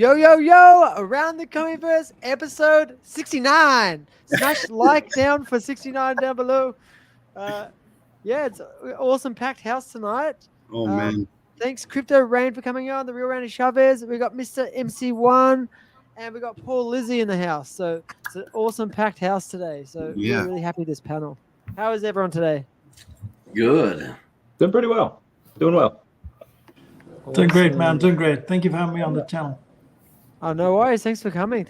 Yo, around the Comiverse, episode 69. Smash like down for 69 down below. It's an awesome packed house tonight. Oh, man. Thanks, Crypto Rain, for coming on. The real Randy Chavez. We got Mr. MC1, and we got Paul Lizzie in the house. So it's an awesome packed house today. So we're really happy with this panel. How is everyone today? Good. Doing pretty well. Doing well. Awesome. Doing great, man. Doing great. Thank you for having me on the channel. Oh, no worries. Thanks for coming.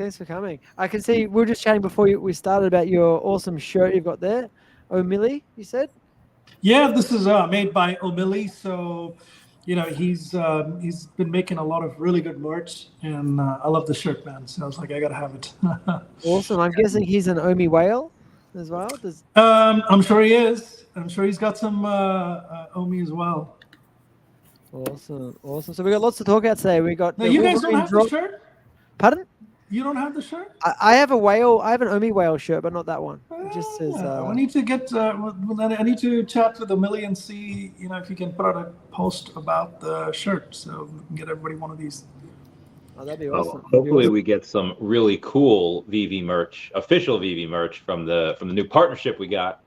I can see we were just chatting before we started about your awesome shirt you've got there. OMI, you said? Yeah, this is made by OMI. So, he's been making a lot of really good merch, and I love the shirt, man. So I was like, I got to have it. Awesome. I'm guessing he's an OMI whale as well? I'm sure he is. I'm sure he's got some OMI as well. Awesome. So we got lots to talk about today. We got. Now, you guys don't have the shirt? Pardon? You don't have the shirt? I have a whale. I have an OMI whale shirt, but not that one. It just says. I need to get. I need to chat with OMI and see, if you can put out a post about the shirt, so we can get everybody one of these. Oh, that'd be awesome. Hopefully, we get some really cool VV merch, official VV merch from the new partnership we got.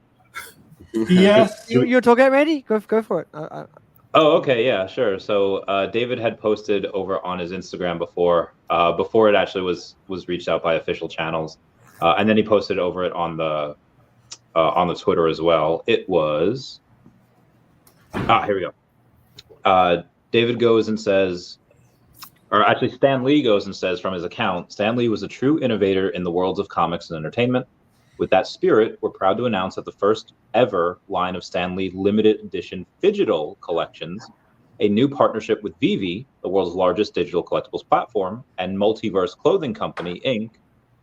Yes. You're talking about, Randy? Go for it. Oh, okay, yeah, sure. So David had posted over on his Instagram before it actually was reached out by official channels, and then he posted over it on the Twitter as well. It was here we go. David goes and says, or actually Stan Lee goes and says from his account, Stan Lee was a true innovator in the worlds of comics and entertainment. With that spirit, we're proud to announce that the first ever line of Stan Lee limited edition digital collections, a new partnership with Veve, the world's largest digital collectibles platform, and Multiverse Clothing Company, Inc.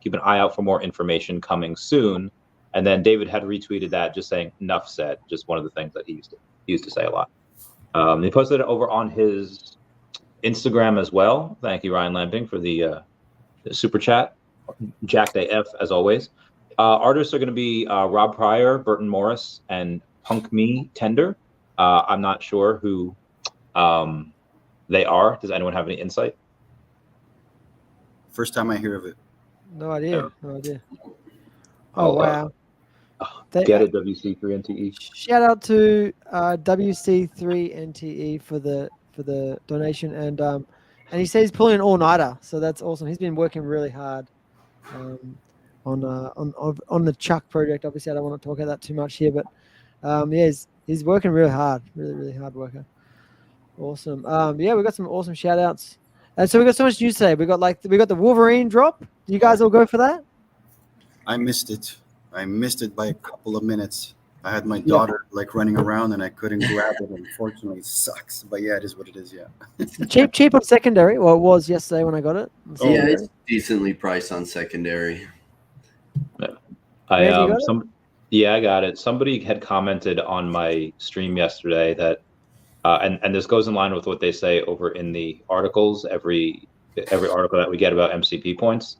Keep an eye out for more information coming soon. And then David had retweeted that just saying, "Enough said," just one of the things that he used to say a lot. He posted it over on his Instagram as well. Thank you, Ryan Lamping, for the super chat. Jacked AF, as always. Artists are going to be Rob Pryor, Burton Morris, and Punk Me Tender. I'm not sure who they are. Does anyone have any insight? First time I hear of it. No idea. Oh, wow. Get it, WC3NTE. Shout out to WC3NTE for the donation, and he says he's pulling an all-nighter, so that's awesome. He's been working really hard. On the Chuck project. Obviously, I don't want to talk about that too much here, but he's working really hard, really hard worker. Awesome. We got some awesome shout outs. And so we got so much news today. We got the Wolverine drop. Do you guys all go for that? I missed it by a couple of minutes. I had my daughter running around and I couldn't grab it. Unfortunately, it sucks. But yeah, it is what it is. Yeah. cheap on secondary. Well, it was yesterday when I got it. Yeah, it's decently priced on secondary. I got it. Somebody had commented on my stream yesterday that, and this goes in line with what they say over in the articles, every article that we get about MCP points,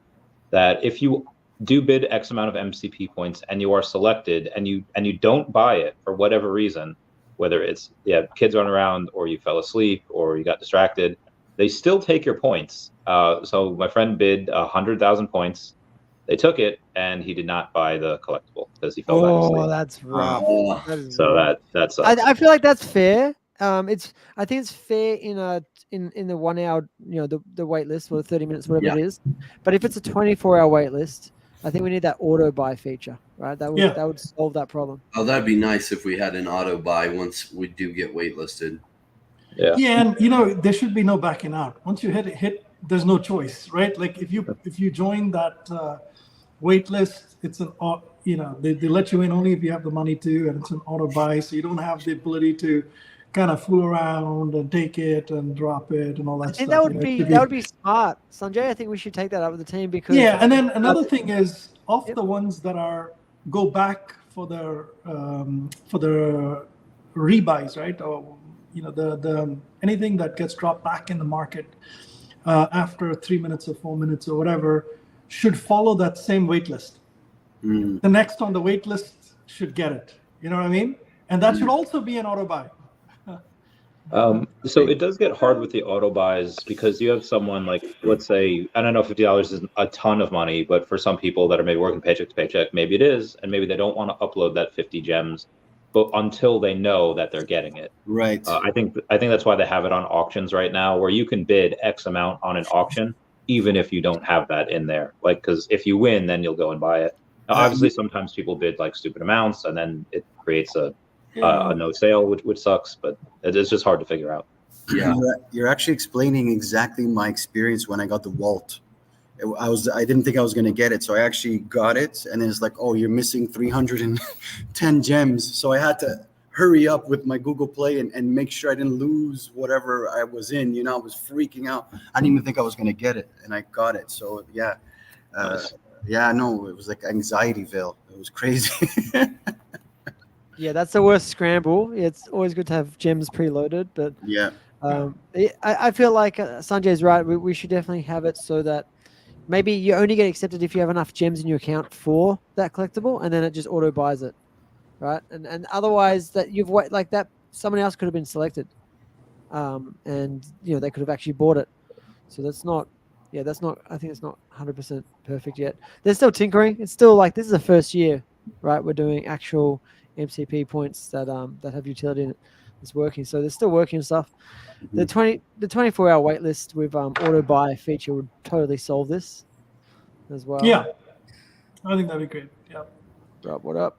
that if you do bid X amount of MCP points and you are selected and you don't buy it for whatever reason, whether it's kids run around or you fell asleep or you got distracted, they still take your points. So my friend bid 100,000 points. They took it, and he did not buy the collectible because he fell back asleep. Oh, that's rough. That's. I feel like that's fair. I think it's fair in the 1 hour, the wait list or 30 minutes, whatever it is. But if it's a 24-hour wait list, I think we need that auto buy feature, right? That would solve that problem. Oh, that'd be nice if we had an auto buy once we do get waitlisted. Yeah, and there should be no backing out. Once you hit, there's no choice, right? Like if you join that wait list, it's they let you in only if you have the money to, and it's an auto buy, so you don't have the ability to kind of fool around and take it and drop it and all that stuff. I think that would be smart, Sanjay. I think we should take that up with the team because and then another thing is the ones that go back for the rebuys, right? Or the anything that gets dropped back in the market after 3 minutes or 4 minutes or whatever should follow that same wait list. The next on the wait list should get it. You know what I mean? And that should also be an auto buy. So it does get hard with the auto buys because you have someone like, let's say, I don't know, $50 isn't a ton of money, but for some people that are maybe working paycheck to paycheck, maybe it is, and maybe they don't want to upload that 50 gems, but until they know that they're getting it. Right. I think that's why they have it on auctions right now, where you can bid X amount on an auction, even if you don't have that in there. Like, because if you win, then you'll go and buy it. Now, obviously, sometimes people bid like stupid amounts, and then it creates a no sale, which sucks, but it's just hard to figure out. Yeah. You're actually explaining exactly my experience when I got the Walt. I didn't think I was going to get it, so I actually got it, and then it's like, oh, you're missing 310 gems, so I had to hurry up with my Google Play and make sure I didn't lose whatever I was in. You know, I was freaking out. I didn't even think I was going to get it, and I got it. So yeah, Nice. yeah, no, it was like anxietyville. It was crazy. Yeah, that's the worst scramble. It's always good to have gems preloaded, but Yeah. I feel like Sanjay's right. We should definitely have it so that maybe you only get accepted if you have enough gems in your account for that collectible, and then it just auto buys it, right? And otherwise, that you've like that, someone else could have been selected, and they could have actually bought it. So that's not. Yeah, that's not. I think it's not 100% perfect yet. They're still tinkering. It's still like this is the first year, right? We're doing actual MCP points that have utility in it. It's working. So they're still working and stuff. The 24-hour wait list with auto buy feature would totally solve this as well. Yeah, I think that'd be great. Yeah. Rob, what up?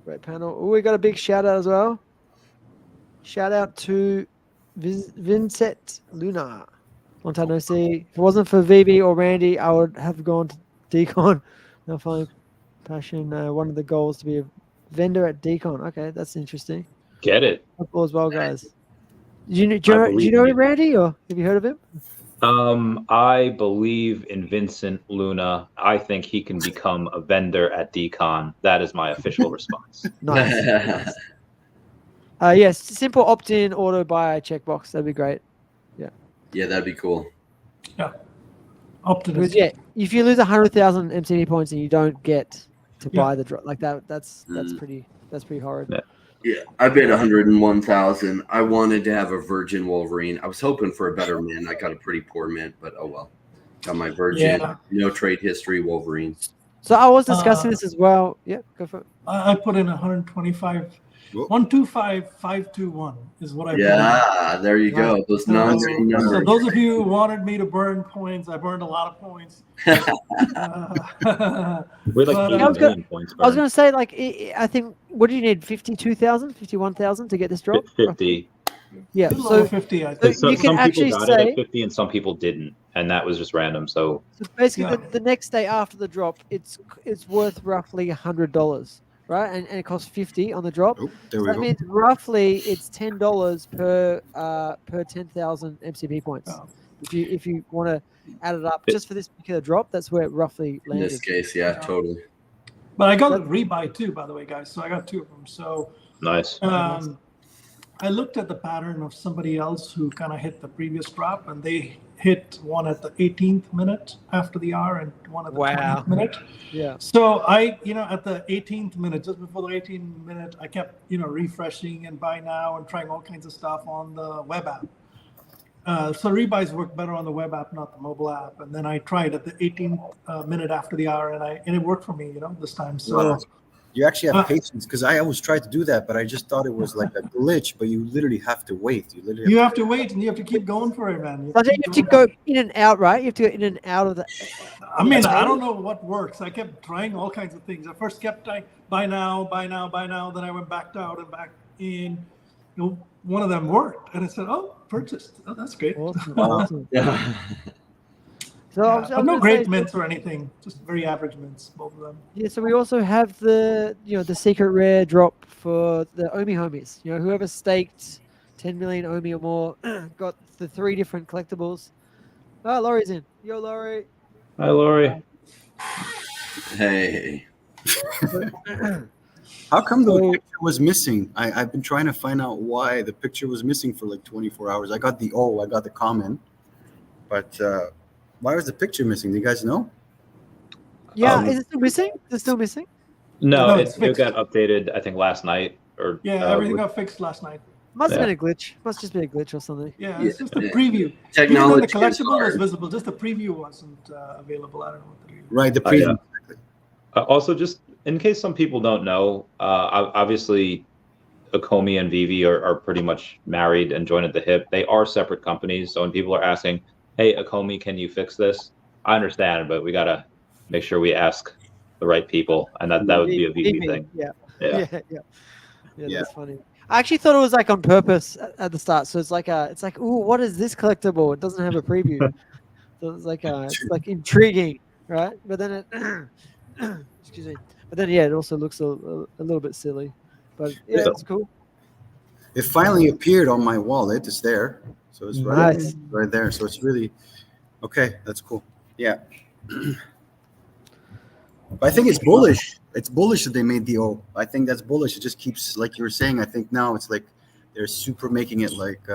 Great panel. Oh, we got a big shout out as well. Shout out to Vincent Luna. Long time no see. If it wasn't for Veve or Randy, I would have gone to Decon. Now finding passion. One of the goals to be a vendor at Decon. Okay, that's interesting. Get it. Football as well, guys. Do you know Randy, or have you heard of him? I believe in Vincent Luna. I think he can become a vendor at Decon. That is my official response. Nice. Yes, simple opt-in auto buy checkbox. That'd be great. Yeah, that'd be cool. Yeah. Optimism. Because if you lose 100,000 MCP points and you don't get to buy the drop like that, that's pretty horrid. Yeah, I bid 101,000. I wanted to have a virgin Wolverine. I was hoping for a better mint. I got a pretty poor mint, but oh well. Got my virgin, no trade history Wolverine. So I was discussing this as well. Yeah, go for it. I put in 125. 125,521 is what I put in. Yeah, there you go. Those numbers. So those of you who wanted me to burn points, I burned a lot of points. We're like 80 million points. I was going to say, like, I think, what do you need? 52,000, 51,000 to get this drop? 50. Yeah, so 50. I think. So you can actually got say it at 50 and some people didn't, and that was just random. So basically, the next day after the drop, it's worth roughly $100. Right, and it costs 50 on the drop. Oh, there we go. That means roughly it's $10 per 10,000 MCP points. Oh. If you want to add it up just for this particular drop, that's where it roughly In landed. this case, yeah, totally. But I got a rebuy too, by the way, guys. So I got two of them. So nice. I looked at the pattern of somebody else who kind of hit the previous drop, and they hit one at the 18th minute after the hour and one at the 20th minute. Yeah. So I, at the 18th minute, just before the 18th minute, I kept, refreshing and buy now and trying all kinds of stuff on the web app. So rebuys work better on the web app, not the mobile app. And then I tried at the 18th minute after the hour, and it worked for me, this time. So. Wow. You actually have patience, because I always tried to do that, but I just thought it was like a glitch. But you literally have to wait. You have to wait, and you have to keep going for it, man. You have to go in and out, right? You have to go in and out of the. I mean, I don't know what works. I kept trying all kinds of things. I first kept trying buy now, buy now, buy now. Then I went back out and back in. One of them worked, and I said, "Oh, purchased. Oh, that's great." Awesome. Yeah. So but no great mints or anything, just very average mints, both of them. Yeah, so we also have the secret rare drop for the OMI homies. Whoever staked 10 million OMI or more got the 3 different collectibles. Oh, Laurie's in. Yo, Laurie. Hi, Laurie. Hey. How come the picture was missing? I've been trying to find out why the picture was missing for like 24 hours. I got the comment, but why was the picture missing? Do you guys know? Yeah, is it still missing? Is it still missing? No, it's it got updated, I think, last night. Everything got fixed last night. Must have been a glitch. Must just be a glitch or something. Yeah, it's just a preview. Technology Even though the is collectible was hard. visible, just the preview wasn't available. I don't know what the reason. Right, the Yeah. preview. Also, just in case some people don't know, obviously, Ecomi and Veve are pretty much married and joined at the hip. They are separate companies. So when people are asking, hey, Ecomi, can you fix this? I understand, but we got to make sure we ask the right people. And that would be a Veve thing. Yeah. Yeah. Yeah. That's funny. I actually thought it was like on purpose at the start. So it's like, ooh, what is this collectible? It doesn't have a preview. So it's like intriguing, right? But then it, excuse me. But then, yeah, it also looks a little bit silly. But yeah, So- it's cool. It finally appeared on my wallet. It's there. So it's Nice. right there. So it's really okay. That's cool. Yeah. But I think it's bullish. It's bullish that they made the O. I think that's bullish. It just keeps, like you were saying, I think now it's like they're super making it like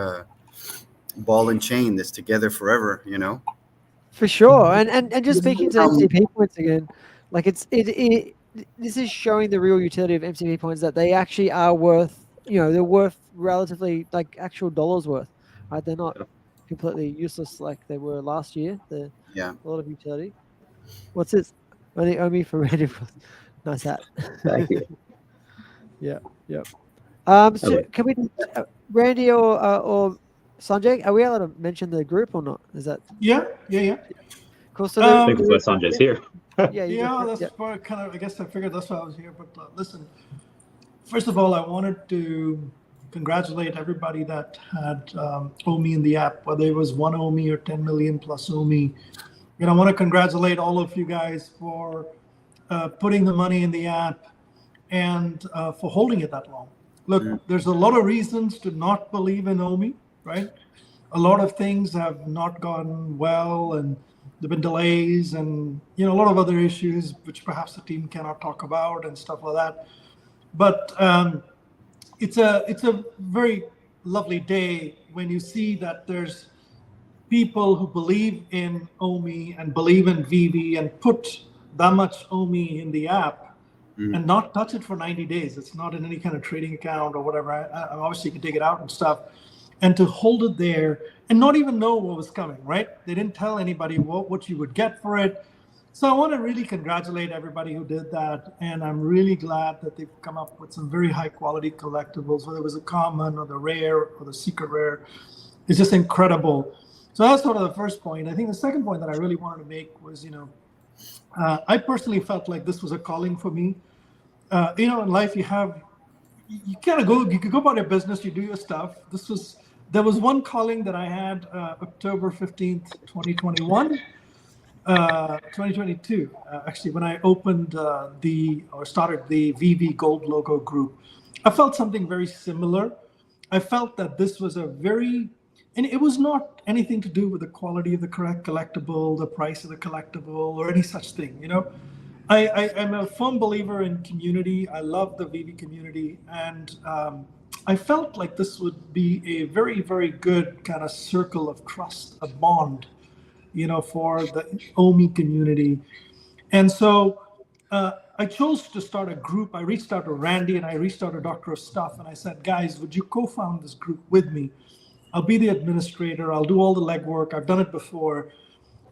ball and chain, this together forever, you know? For sure. And just speaking to MCP points again, like this is showing the real utility of MCP points, that they actually are worth, they're worth relatively like actual dollars worth, right? They're not completely useless like they were last year. They're a lot of utility. What's this? Only OMI for Randy. Nice hat. Thank you. Yeah. So can we, Randy or Sanjay, are we allowed to mention the group or not? Is that? Yeah. Cool. So I think that's why Sanjay's here. That's why kind of, I guess I figured that's why I was here. But listen, first of all, I wanted to congratulate everybody that had OMI in the app, whether it was 1 OMI or 10 million plus OMI. I want to congratulate all of you guys for putting the money in the app and for holding it that long. Look, there's a lot of reasons to not believe in OMI, right? A lot of things have not gone well, and there've been delays and a lot of other issues which perhaps the team cannot talk about and stuff like that. But it's a very lovely day when you see that there's people who believe in OMI and believe in Veve and put that much OMI in the app and not touch it for 90 days. It's not in any kind of trading account or whatever. I obviously you can take it out and stuff, and to hold it there and not even know what was coming, right? They didn't tell anybody what you would get for it. So I want to really congratulate everybody who did that. And I'm really glad that they've come up with some very high quality collectibles, whether it was a common or the rare or the secret rare. It's just incredible. So that's sort of the first point. I think the second point that I really wanted to make was, I personally felt like this was a calling for me. In life you kind of you could go about your business, you do your stuff. There was one calling that I had October 15th, 2021, 2022, actually, when I opened started the Veve Gold Logo group. I felt something very similar. I felt that this was and it was not anything to do with the quality of the correct collectible, the price of the collectible, or any such thing. I'm a firm believer in community. I love the Veve community, and I felt like this would be a very, very good kind of circle of trust, a bond, for the OMI community. And so I chose to start a group. I reached out to Randy and I reached out to Dr. Stuff, and I said, guys, would you co-found this group with me? I'll be the administrator. I'll do all the legwork. I've done it before.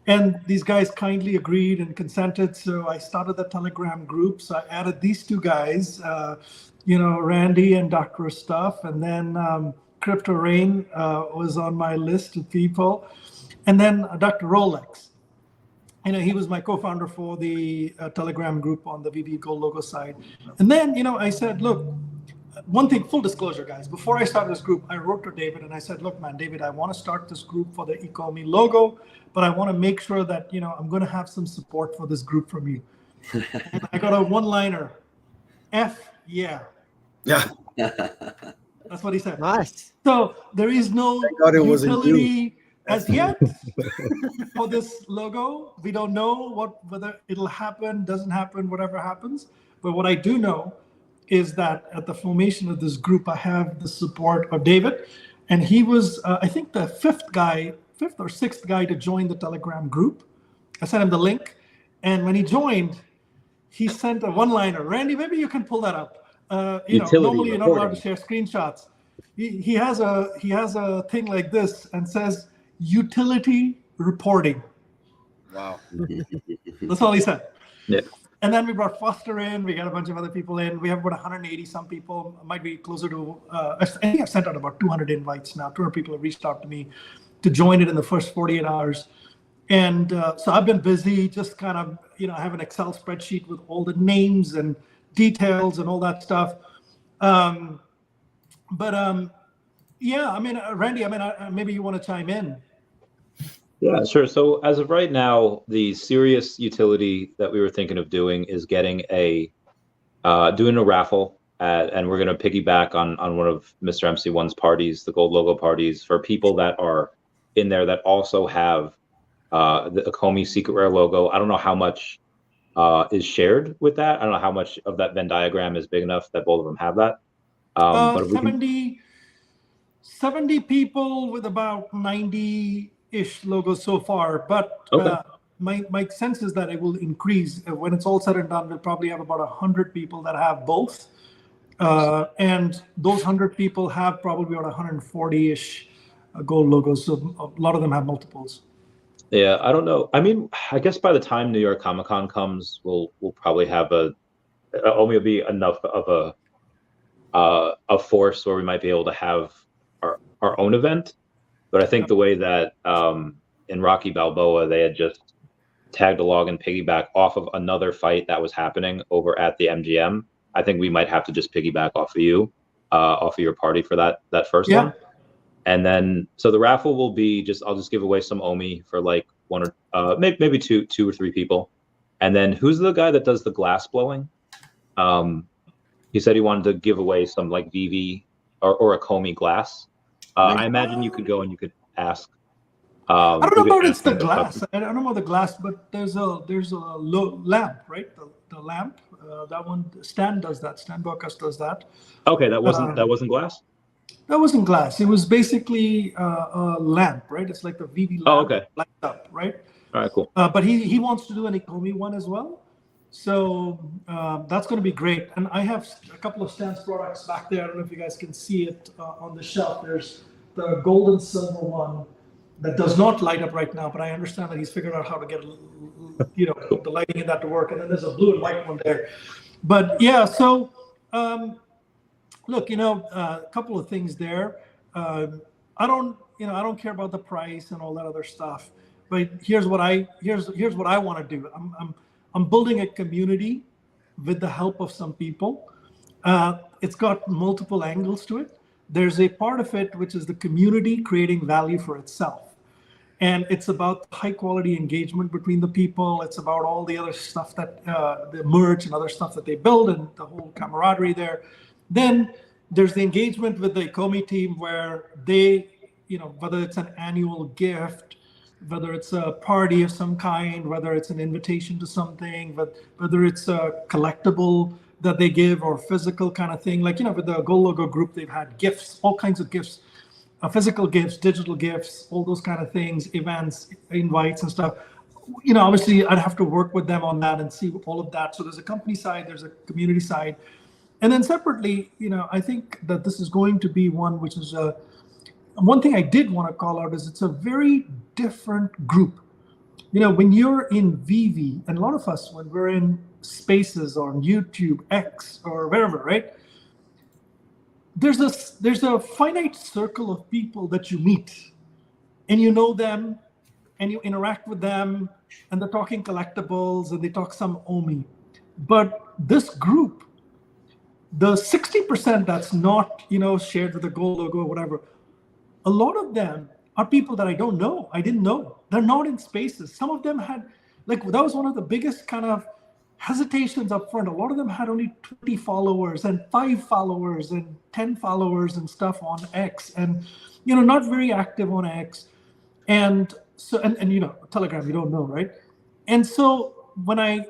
And these guys kindly agreed and consented. So I started the Telegram group. So I added these two guys, Randy and Dr. Stuff. And then Crypto Rain was on my list of people. And then Dr. Rolex. He was my co-founder for the Telegram group on the Veve Gold Logo side. And then, I said, look, one thing, full disclosure, guys, before I started this group, I wrote to David and I said, look, man, David, I want to start this group for the Ecomi logo, but I want to make sure that, I'm going to have some support for this group from you. And I got a one-liner, yeah. Yeah. That's what he said. Nice. So there is no utility as yet for this logo. We don't know whether it'll happen, doesn't happen, whatever happens. But what I do know is that at the formation of this group, I have the support of David. And he was, I think, the fifth or sixth guy to join the Telegram group. I sent him the link. And when he joined, he sent a one-liner. Randy, maybe you can pull that up. Normally you're not allowed to share screenshots. he has a thing like this and says utility reporting. Wow. That's all he said. Yeah. And then we brought Foster in. We got a bunch of other people in. We have about 180 some people. Might be closer to. I think I've sent out about 200 invites now. 200 people have reached out to me to join it in the first 48 hours. And so I've been busy, just kind of, I have an Excel spreadsheet with all the names and details and all that stuff. Yeah, I mean, Randy, maybe you want to chime in. Yeah, sure. So as of right now, the serious utility that we were thinking of doing is getting doing a raffle and we're going to piggyback on one of Mr. MC1's parties, the gold logo parties, for people that are in there that also have the Ecomi secret rare logo. I don't know how much is shared with that. I don't know how much of that Venn diagram is big enough that both of them have that. But 70 people with about 90-ish logos so far. But okay. My sense is that it will increase. When it's all said and done, we'll probably have about 100 people that have both. And those 100 people have probably about 140-ish gold logos. So a lot of them have multiples. Yeah, I don't know. I mean, I guess by the time New York Comic Con comes, we'll probably have OMI will be enough of a force where we might be able to have our own event. But I think the way that in Rocky Balboa, they had just tagged along and piggyback off of another fight that was happening over at the MGM. I think we might have to just piggyback off of you, off of your party for that first one. And then, so the raffle will be I'll just give away some OMI for like one or maybe two or three people. And then who's the guy that does the glass blowing? He said he wanted to give away some like Veve or Ecomi glass. I imagine you could go and you could ask. I don't know about it's the glass. I don't know about the glass, but there's a lamp, right? The lamp. That one, Stan does that. Stan Bocas does that. Okay, that wasn't glass. That wasn't glass. It was basically a lamp, right? It's like the Veve lamp. Oh, okay. That lights up, right? All right, cool. But he wants to do an Ecomi one as well. So that's going to be great. And I have a couple of Stan's products back there. I don't know if you guys can see it on the shelf. There's the gold and silver one that does not light up right now, but I understand that he's figured out how to get the lighting in that to work. And then there's a blue and white one there. But yeah, so look, a couple of things there. I don't care about the price and all that other stuff. But here's what I want to do. I'm building a community with the help of some people. It's got multiple angles to it. There's a part of it which is the community creating value for itself. And it's about high quality engagement between the people. It's about all the other stuff that the merch and other stuff that they build and the whole camaraderie there. Then there's the engagement with the Ecomi team where they, whether it's an annual gift, whether it's a party of some kind, whether it's an invitation to something, whether it's a collectible that they give or physical kind of thing. Like, with the Gold Logo group, they've had gifts, all kinds of gifts. Physical gifts, digital gifts, all those kind of things, events, invites and stuff. Obviously I'd have to work with them on that and see all of that. So there's a company side, there's a community side. And then separately, I think that this is going to be one which is one thing I did want to call out is it's a very different group. When you're in Veve, and a lot of us, when we're in Spaces or on YouTube, X or wherever, right? There's a finite circle of people that you meet and you know them and you interact with them and they're talking collectibles and they talk some OMI. But this group, the 60% that's not, shared with the Gold Logo or whatever, a lot of them are people that I don't know. I didn't know. They're not in Spaces. Some of them had, that was one of the biggest kind of hesitations up front. A lot of them had only 20 followers and 5 followers and 10 followers and stuff on X and, not very active on X. And so, and Telegram, you don't know, right? And so when I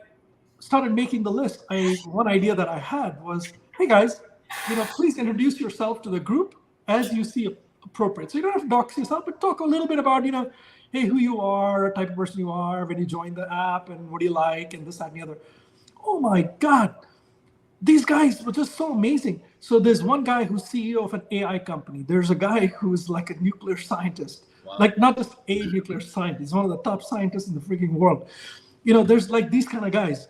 started making the list, one idea that I had was, hey guys, please introduce yourself to the group as you see appropriate. So you don't have to dox yourself, but talk a little bit about, hey, who you are, what type of person you are, when you joined the app, and what do you like, and this, that, and the other. Oh my God. these guys were just so amazing. So there's one guy who's CEO of an AI company. There's a guy who's like a nuclear scientist, like not just a nuclear scientist, he's one of the top scientists in the freaking world. There's like these kind of guys.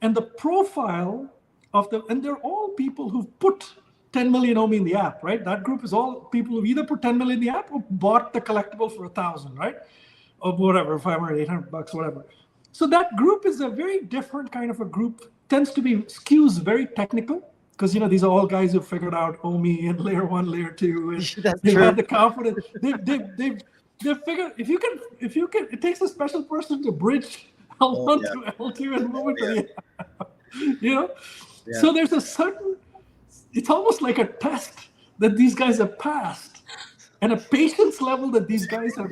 And the profile of and they're all people who've put 10 million OMI in the app, right? That group is all people who've either put 10 million in the app or bought the collectible for 1,000, right? Or whatever, 500, 800 bucks, whatever. So that group is a very different kind of a group, tends to be skews very technical, because these are all guys who figured out OMI and layer 1, layer 2, and they've had the confidence. They've figured if you can, it takes a special person to bridge L1 to L2 and move it to the app. Yeah. So there's a certain, it's almost like a test that these guys have passed, and a patience level that these guys have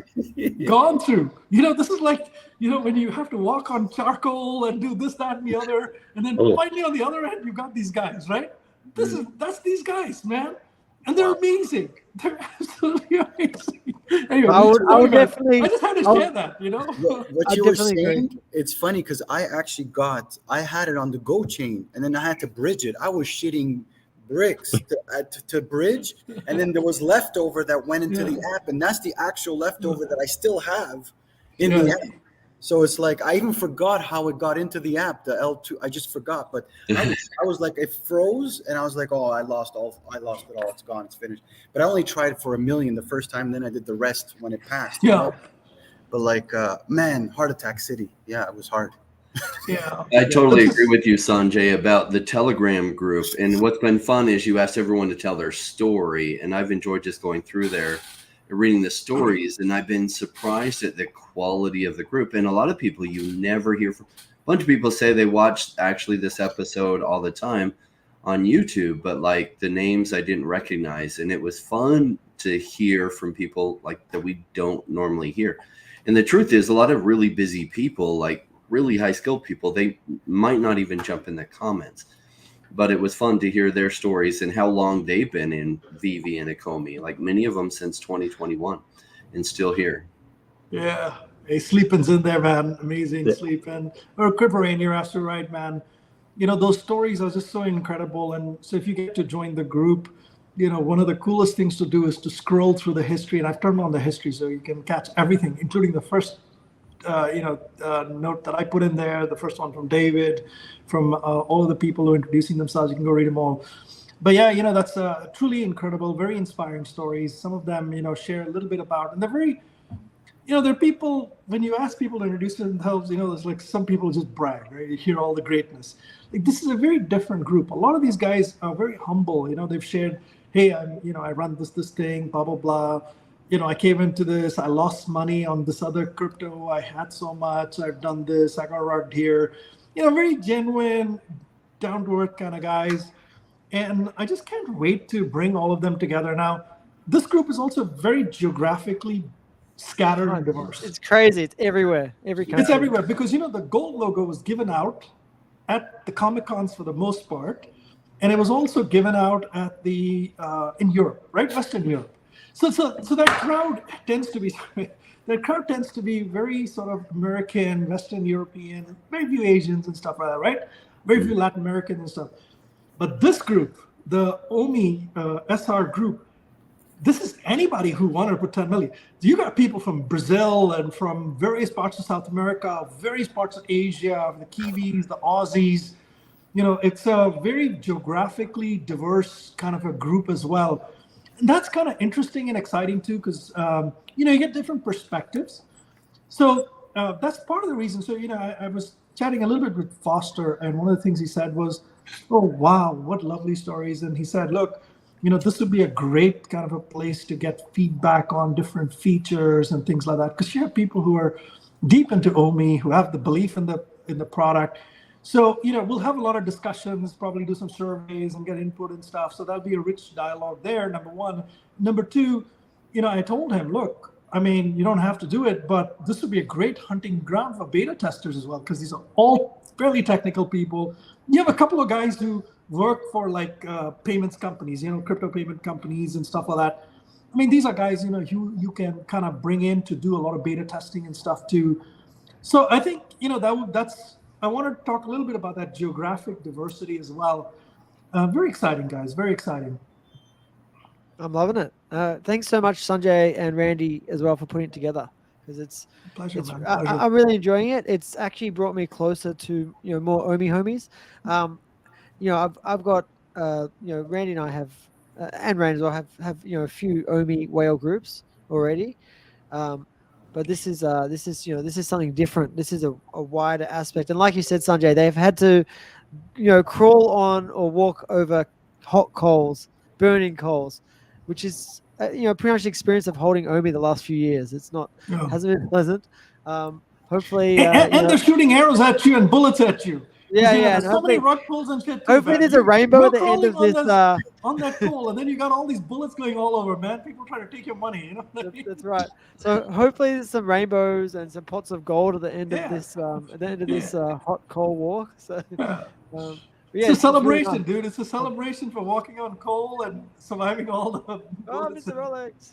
gone through. This is like, when you have to walk on charcoal and do this, that, and the other, and then finally on the other end, you got these guys, right? That's these guys, man. And they're amazing. They're absolutely amazing. Anyway, I would definitely. I just had to share that, What you were saying, it's funny because I had it on the Go chain, and then I had to bridge it. I was shitting bricks to bridge, and then there was leftover that went into the app, and that's the actual leftover that I still have in the app. So it's like I even forgot how it got into the app, the L2. I just forgot, but I was like, it froze, and I was like, oh, I lost it all. It's gone. It's finished. But I only tried for 1 million the first time. Then I did the rest when it passed. Yeah. But like, man, Heart Attack City. Yeah, it was hard. Yeah. I totally agree with you, Sanjay, about the Telegram group. And what's been fun is you asked everyone to tell their story, and I've enjoyed just going through there and reading the stories, and I've been surprised at the quality of the group. And a lot of people you never hear from. A bunch of people say they watched actually this episode all the time on YouTube, but like the names I didn't recognize, and it was fun to hear from people like that we don't normally hear. And the truth is, a lot of really busy people, like really high skilled people, they might not even jump in the comments. But it was fun to hear their stories and how long they've been in Veve and Ecomi, like many of them since 2021 and still here. Yeah. Hey, Sleepin's in there, man. Amazing. Sleepin. Or Cripperain, you're absolutely right, man. Those stories are just so incredible. And so if you get to join the group, one of the coolest things to do is to scroll through the history. And I've turned on the history so you can catch everything, including the first note that I put in there, the first one from David, from all of the people who are introducing themselves. You can go read them all. But yeah, that's truly incredible, very inspiring stories. Some of them, share a little bit about, and they're very, they're people, when you ask people to introduce themselves, there's like some people just brag, right? You hear all the greatness. Like, this is a very different group. A lot of these guys are very humble. They've shared, hey, I run this thing, blah, blah, blah. I came into this, I lost money on this other crypto, I had so much, I've done this, I got rugged here. Very genuine, down-to-earth kind of guys. And I just can't wait to bring all of them together. Now, this group is also very geographically scattered and diverse. It's crazy. It's everywhere. Every country. It's everywhere because, the gold logo was given out at the Comic-Cons for the most part. And it was also given out at the in Europe, right? Western Europe. So that crowd tends to be very sort of American, Western European, very few Asians and stuff like that, right? Very few Latin Americans and stuff. But this group, the OMI SR group, this is anybody who wanted to put 10 million. You got people from Brazil and from various parts of South America, various parts of Asia, the Kiwis, the Aussies. It's a very geographically diverse kind of a group as well. And that's kind of interesting and exciting too, because you get different perspectives. So that's part of the reason. So I was chatting a little bit with Foster, and one of the things he said was, "Oh wow, what lovely stories!" And he said, "Look, this would be a great kind of a place to get feedback on different features and things like that, because you have people who are deep into OMI, who have the belief in the product." So, we'll have a lot of discussions, probably do some surveys and get input and stuff. So that'll be a rich dialogue there, number one. Number two, I told him, look, you don't have to do it, but this would be a great hunting ground for beta testers as well, because these are all fairly technical people. You have a couple of guys who work for like payments companies, crypto payment companies and stuff like that. These are guys, you can kind of bring in to do a lot of beta testing and stuff too. So I think, that's, I want to talk a little bit about that geographic diversity as well. Very exciting, guys. Very exciting. I'm loving it. Thanks so much, Sanjay and Randy, as well, for putting it together, because Pleasure, man. I'm really enjoying it. It's actually brought me closer to more OMI homies. I've got Randy and I have and Randy as well have a few OMI whale groups already. But this is something different. This is a wider aspect, and like you said, Sanjay, they've had to crawl on or walk over hot coals, burning coals, which is pretty much the experience of holding OMI the last few years. It's not hasn't been pleasant. Hopefully, and they're shooting arrows at you and bullets at you. Yeah. There's so many rock pools and shit. Hopefully, there's a rainbow at the end of this. On that pole, and then you got all these bullets going all over, man. People trying to take your money. That's right. So hopefully, there's some rainbows and some pots of gold at the end of this. At the end of this hot coal walk. So. It's a celebration, really dude. It's a celebration for walking on coal and surviving all the. Oh, Mr. Rolex.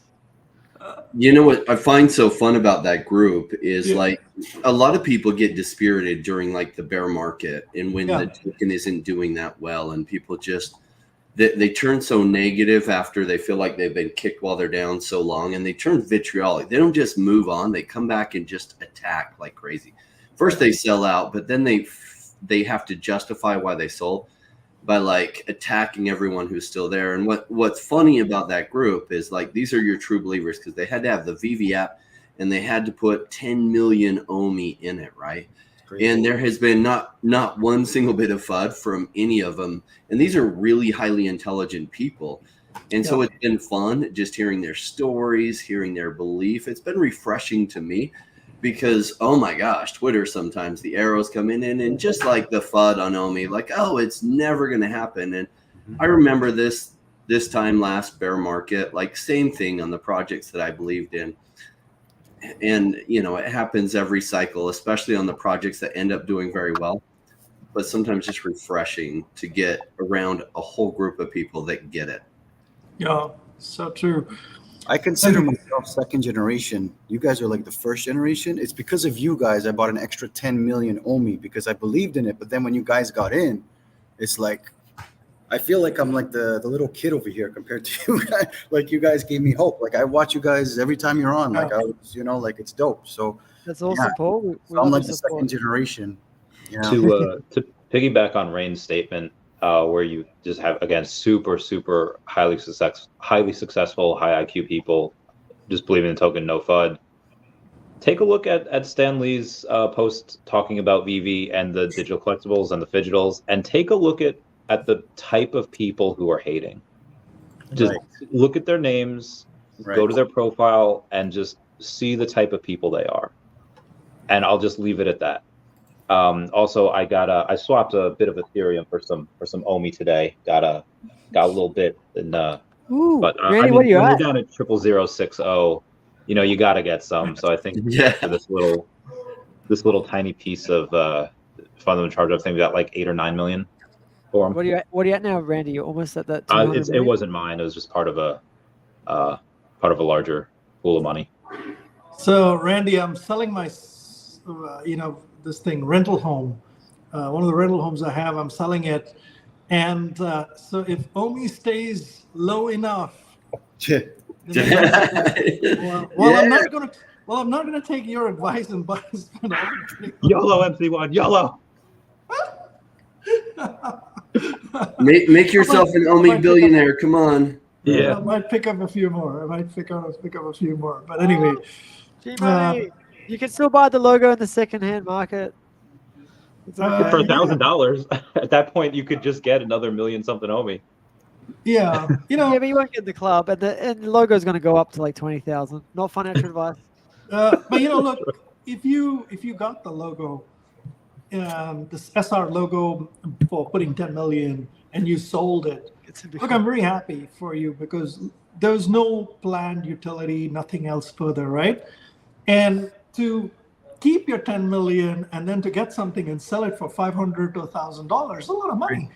You know what I find so fun about that group is like a lot of people get dispirited during like the bear market and when the token isn't doing that well, and people just they turn so negative after they feel like they've been kicked while they're down so long, and they turn vitriolic. They don't just move on; they come back and just attack like crazy. First they sell out, but then they have to justify why they sold by like attacking everyone who's still there. And what's funny about that group is like these are your true believers, because they had to have the Veve app and they had to put 10 million OMI in it, right? And there has been not one single bit of FUD from any of them. And these are really highly intelligent people. And so it's been fun just hearing their stories, hearing their belief. It's been refreshing to me. Because, oh my gosh, Twitter, sometimes the arrows come in and just like the FUD on OMI, like, oh, it's never going to happen. And I remember this time last bear market, like same thing on the projects that I believed in. And, it happens every cycle, especially on the projects that end up doing very well. But sometimes just refreshing to get around a whole group of people that get it. Yeah, so true. I consider myself second generation. You guys are like the first generation. It's because of you guys I bought an extra 10 million OMI because I believed in it. But then when you guys got in, it's like I feel like I'm like the little kid over here compared to you guys. Like you guys gave me hope. Like I watch you guys every time you're on. Like I was, like it's dope. So that's awesome, Paul. So I'm like the second generation. Yeah. To piggyback on Rain's statement, where you just have, again, super, super highly successful, high IQ people just believing in the token, no FUD. Take a look at Stan Lee's post talking about Veve and the digital collectibles and the fidgetals, and take a look at the type of people who are hating. Just look at their names, go to their profile, and just see the type of people they are. And I'll just leave it at that. Also, I swapped a bit of Ethereum for some OMI today. Got a little bit, and but Randy, what are you at? You're down at 00060. You got to get some. So I think for this little tiny piece of fundamental charge, I think we got like 8 or 9 million for them. What are you at now, Randy? You're almost at that. It wasn't mine. It was just part of a larger pool of money. So Randy, I'm selling my this thing, rental home. One of the rental homes I have, I'm selling it. And so if OMI stays low enough, I'm not gonna take your advice and buy YOLO MC1, YOLO. Make yourself an OMI billionaire. Come on. Yeah, I might pick up a few more. But anyway, you can still buy the logo in the second-hand market. For $1,000, at that point, you could just get another million-something OMI. Yeah, but you won't get the club, and the logo is going to go up to like 20,000. Not financial advice. But look, if you got the logo, this SR logo for putting 10 million, and you sold it, look, I'm very happy for you because there's no planned utility, nothing else further, right? And to keep your 10 million and then to get something and sell it for $500 to $1,000, a lot of money.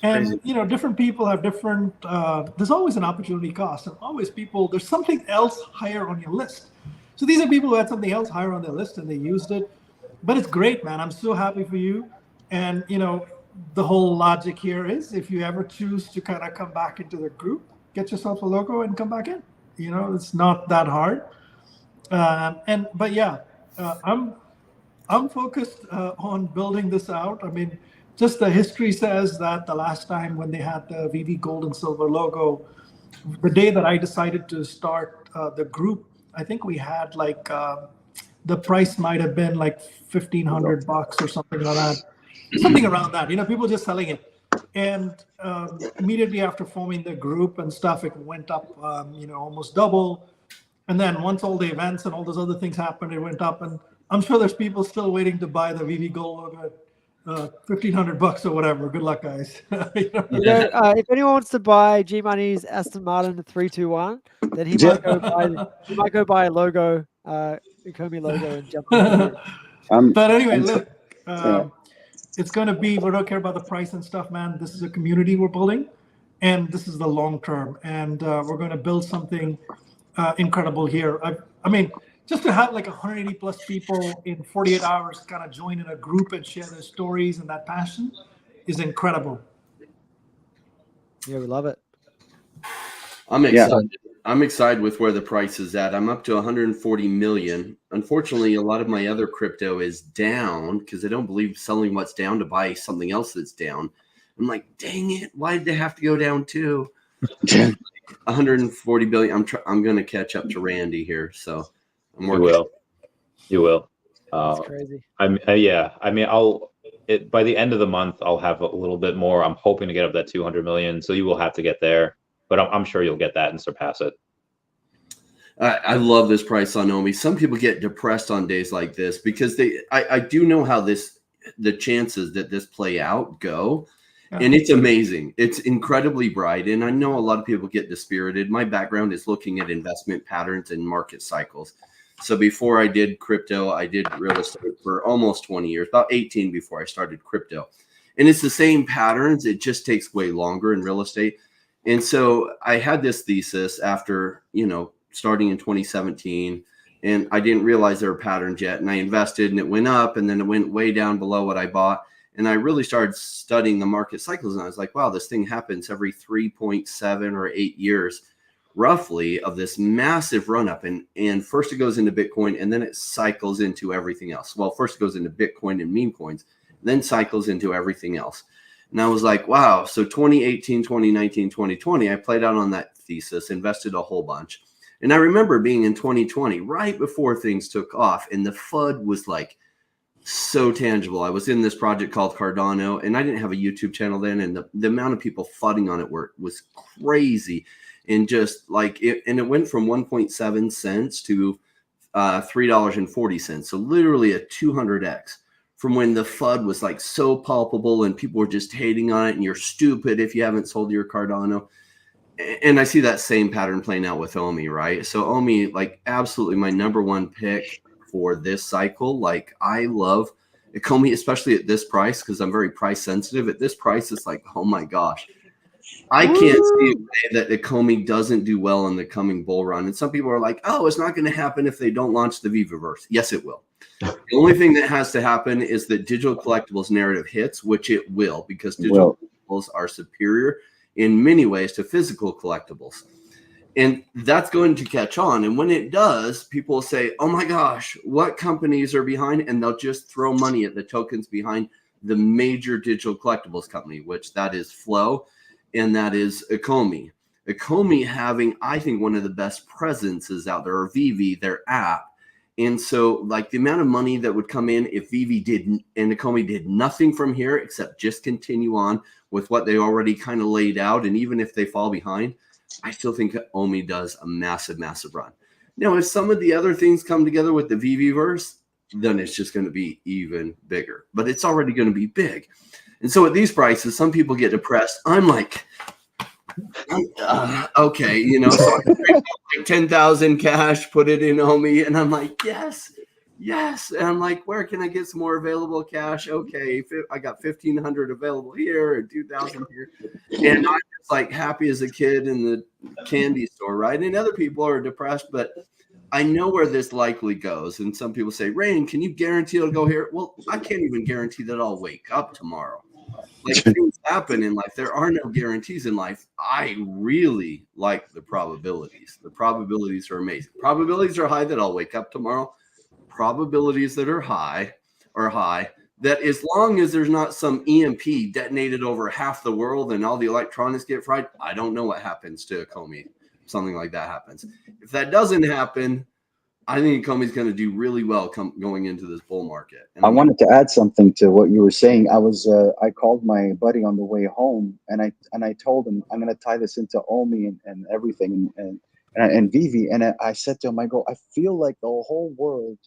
And different people have different. There's always an opportunity cost, and always there's something else higher on your list. So these are people who had something else higher on their list and they used it. But it's great, man. I'm so happy for you. And the whole logic here is if you ever choose to kind of come back into the group, get yourself a logo and come back in. You know, it's not that hard. But yeah, I'm focused on building this out. I mean, just the history says that the last time when they had the VV Gold and Silver logo, the day that I decided to start the group, I think we had like the price might have been like $1,500 or something like that, something around that. You know, people just selling it. And immediately after forming the group and stuff, it went up, you know, almost double. And then once all the events and all those other things happened, it went up. And I'm sure there's people still waiting to buy the VV Gold logo at $1,500 or whatever. Good luck, guys. You know? You know, if anyone wants to buy G Money's Aston Martin 321, then he might go buy a logo, Ecomi logo, and jump into it. But anyway, look, it's going to be, we don't care about the price and stuff, man. This is a community we're building, and this is the long term. And we're going to build something incredible here. I mean, just to have like 180 plus people in 48 hours kind of join in a group and share their stories and that passion is incredible. Yeah, we love it. I'm excited. I'm excited with where the price is at. I'm up to 140 million. Unfortunately, a lot of my other crypto is down because I don't believe selling what's down to buy something else that's down. I'm like, dang it! Why did they have to go down too? 140 billion. I'm going to catch up to Randy here, so I'm working. You will. That's crazy. Yeah. I mean, by the end of the month, I'll have a little bit more. I'm hoping to get up that 200 million. So you will have to get there. But I'm sure you'll get that and surpass it. I love this price on OMI. Some people get depressed on days like this because I do know how the chances that this play out go. Yeah. And it's amazing. It's incredibly bright. And I know a lot of people get dispirited. My background is looking at investment patterns and market cycles. So before I did crypto, I did real estate for almost 20 years, about 18 before I started crypto. And it's the same patterns. It just takes way longer in real estate. And so I had this thesis after, starting in 2017, and I didn't realize there were patterns yet. And I invested and it went up and then it went way down below what I bought. And I really started studying the market cycles. And I was like, wow, this thing happens every 3.7 or 8 years, roughly, of this massive run up. And first it goes into Bitcoin and then it cycles into everything else. Well, first it goes into Bitcoin and meme coins, then cycles into everything else. And I was like, wow. So 2018, 2019, 2020, I played out on that thesis, invested a whole bunch. And I remember being in 2020, right before things took off, and the FUD was like so tangible. I was in this project called Cardano, and I didn't have a YouTube channel then. And the amount of people FUDding on it was crazy. And just like it went from 1.7 cents to $3.40. So literally a 200x. From when the FUD was like so palpable and people were just hating on it and you're stupid if you haven't sold your Cardano. And I see that same pattern playing out with OMI, right? So OMI, like absolutely my number one pick for this cycle. Like I love Ecomi, especially at this price, because I'm very price sensitive. At this price, it's like, oh my gosh. I can't see a way that Ecomi doesn't do well in the coming bull run. And some people are like, oh, it's not going to happen if they don't launch the Vivaverse. Yes, it will. The only thing that has to happen is that digital collectibles narrative hits, which it will, because digital collectibles are superior in many ways to physical collectibles. And that's going to catch on. And when it does, people will say, oh my gosh, what companies are behind? And they'll just throw money at the tokens behind the major digital collectibles company, which that is Flow and that is Ecomi. Ecomi having, I think, one of the best presences out there, or Veve, their app. And so like the amount of money that would come in if Veve didn't and Ecomi did nothing from here except just continue on with what they already kind of laid out. And even if they fall behind, I still think OMI does a massive, massive run. Now, if some of the other things come together with the Vivaverse, then it's just going to be even bigger. But it's already going to be big. And so at these prices, some people get depressed. I'm like, okay, so I like 10,000 cash, put it in OMI, and I'm like, yes. And I'm like, where can I get some more available cash? Okay, I got 1,500 available here and 2,000 here, and I'm just like happy as a kid in the candy store, right? And other people are depressed, but I know where this likely goes. And some people say, Rain, can you guarantee it'll go here? Well, I can't even guarantee that I'll wake up tomorrow. Like things happen in life. There are no guarantees in life. I really like the probabilities. The probabilities are amazing. Probabilities are high that I'll wake up tomorrow. Probabilities that are high that as long as there's not some EMP detonated over half the world and all the electronics get fried, I don't know what happens to Ecomi. Something like that happens. If that doesn't happen, I think Ecomi's going to do really well going into this bull market. And I wanted to add something to what you were saying. I called my buddy on the way home, and I told him I'm going to tie this into OMI and everything and Veve. And I said to him, I go, I feel like the whole world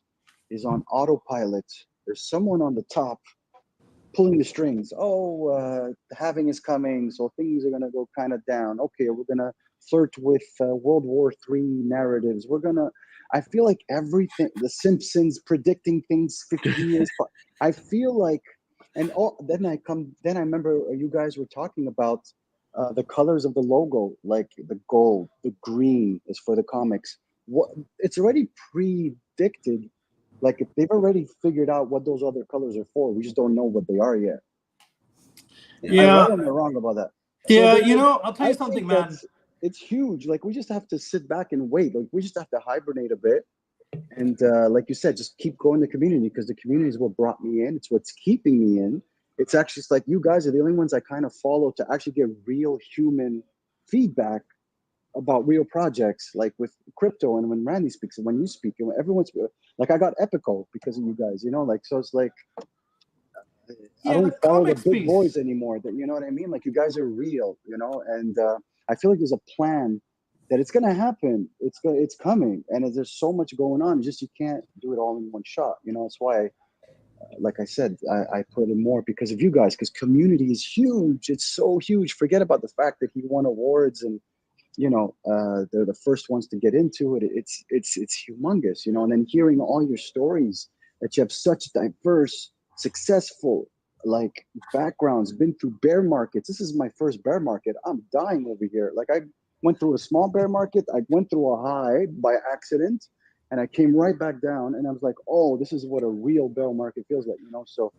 is on autopilot. There's someone on the top pulling the strings. Oh, halving is coming, so things are going to go kind of down. Okay, we're going to flirt with World War III narratives. I feel like everything, the Simpsons predicting things 50 years. I feel like, then I remember you guys were talking about the colors of the logo, like the gold, the green is for the comics. It's already predicted. Like if they've already figured out what those other colors are for, we just don't know what they are yet. Yeah. Am I wrong about that? Yeah, So I'll tell you something, man. It's huge. Like we just have to sit back and wait. Like we just have to hibernate a bit. And like you said, just keep growing the community, because the community is what brought me in. It's what's keeping me in. It's actually just like you guys are the only ones I kind of follow to actually get real human feedback about real projects, like with crypto, and when Randy speaks and when you speak and when everyone's like, I got Epico because of you guys, like, so it's like, I don't follow the big boys anymore, that, you know what I mean? Like you guys are real, and I feel like there's a plan that it's going to happen. It's coming. And there's so much going on, just, you can't do it all in one shot. That's why, like I said, I put in more because of you guys, because community is huge. It's so huge. Forget about the fact that he won awards and, they're the first ones to get into it. It's humongous, and then hearing all your stories that you have such diverse, successful, like backgrounds, been through bear markets. This is my first bear market. I'm dying over here. Like I went through a small bear market. I went through a high by accident and I came right back down, and I was like, oh, this is what a real bear market feels like, So,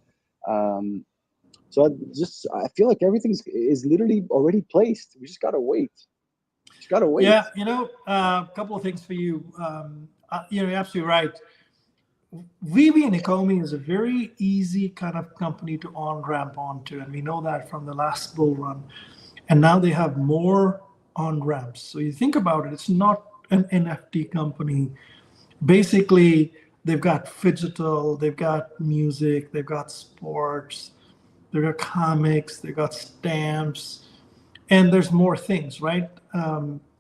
I feel like everything is literally already placed. We just got to wait. Yeah, a couple of things for you. You're absolutely right. Veve and Ecomi is a very easy kind of company to on-ramp onto, and we know that from the last bull run. And now they have more on-ramps. So you think about it, it's not an NFT company. Basically, they've got phygital, they've got music, they've got sports, they've got comics, they've got stamps, and there's more things, right?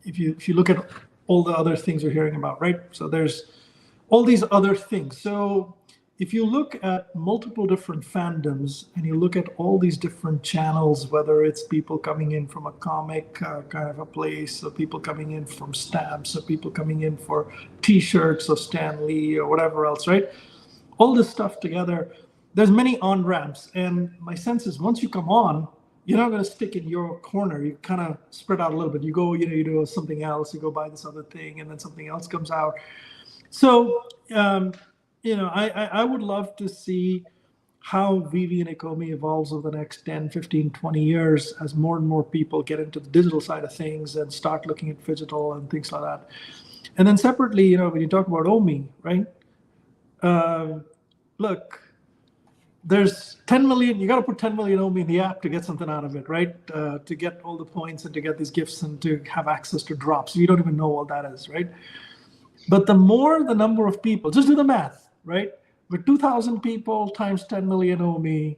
If you look at all the other things we're hearing about, right? So there's all these other things. So if you look at multiple different fandoms and you look at all these different channels, whether it's people coming in from a comic kind of a place, or people coming in from stamps, or people coming in for T-shirts of Stan Lee or whatever else, right? All this stuff together, there's many on-ramps. And my sense is once you come on, you're not going to stick in your corner. You kind of spread out a little bit. You go, you do something else, you go buy this other thing, and then something else comes out. So, I would love to see how Veve and Ecomi evolves over the next 10, 15, 20 years as more and more people get into the digital side of things and start looking at phygital and things like that. And then separately, when you talk about OMI, right? Look, there's 10 million, you got to put 10 million OMI in the app to get something out of it, right? To get all the points and to get these gifts and to have access to drops. You don't even know what that is, right? But the more the number of people, just do the math, right? With 2,000 people times 10 million OMI,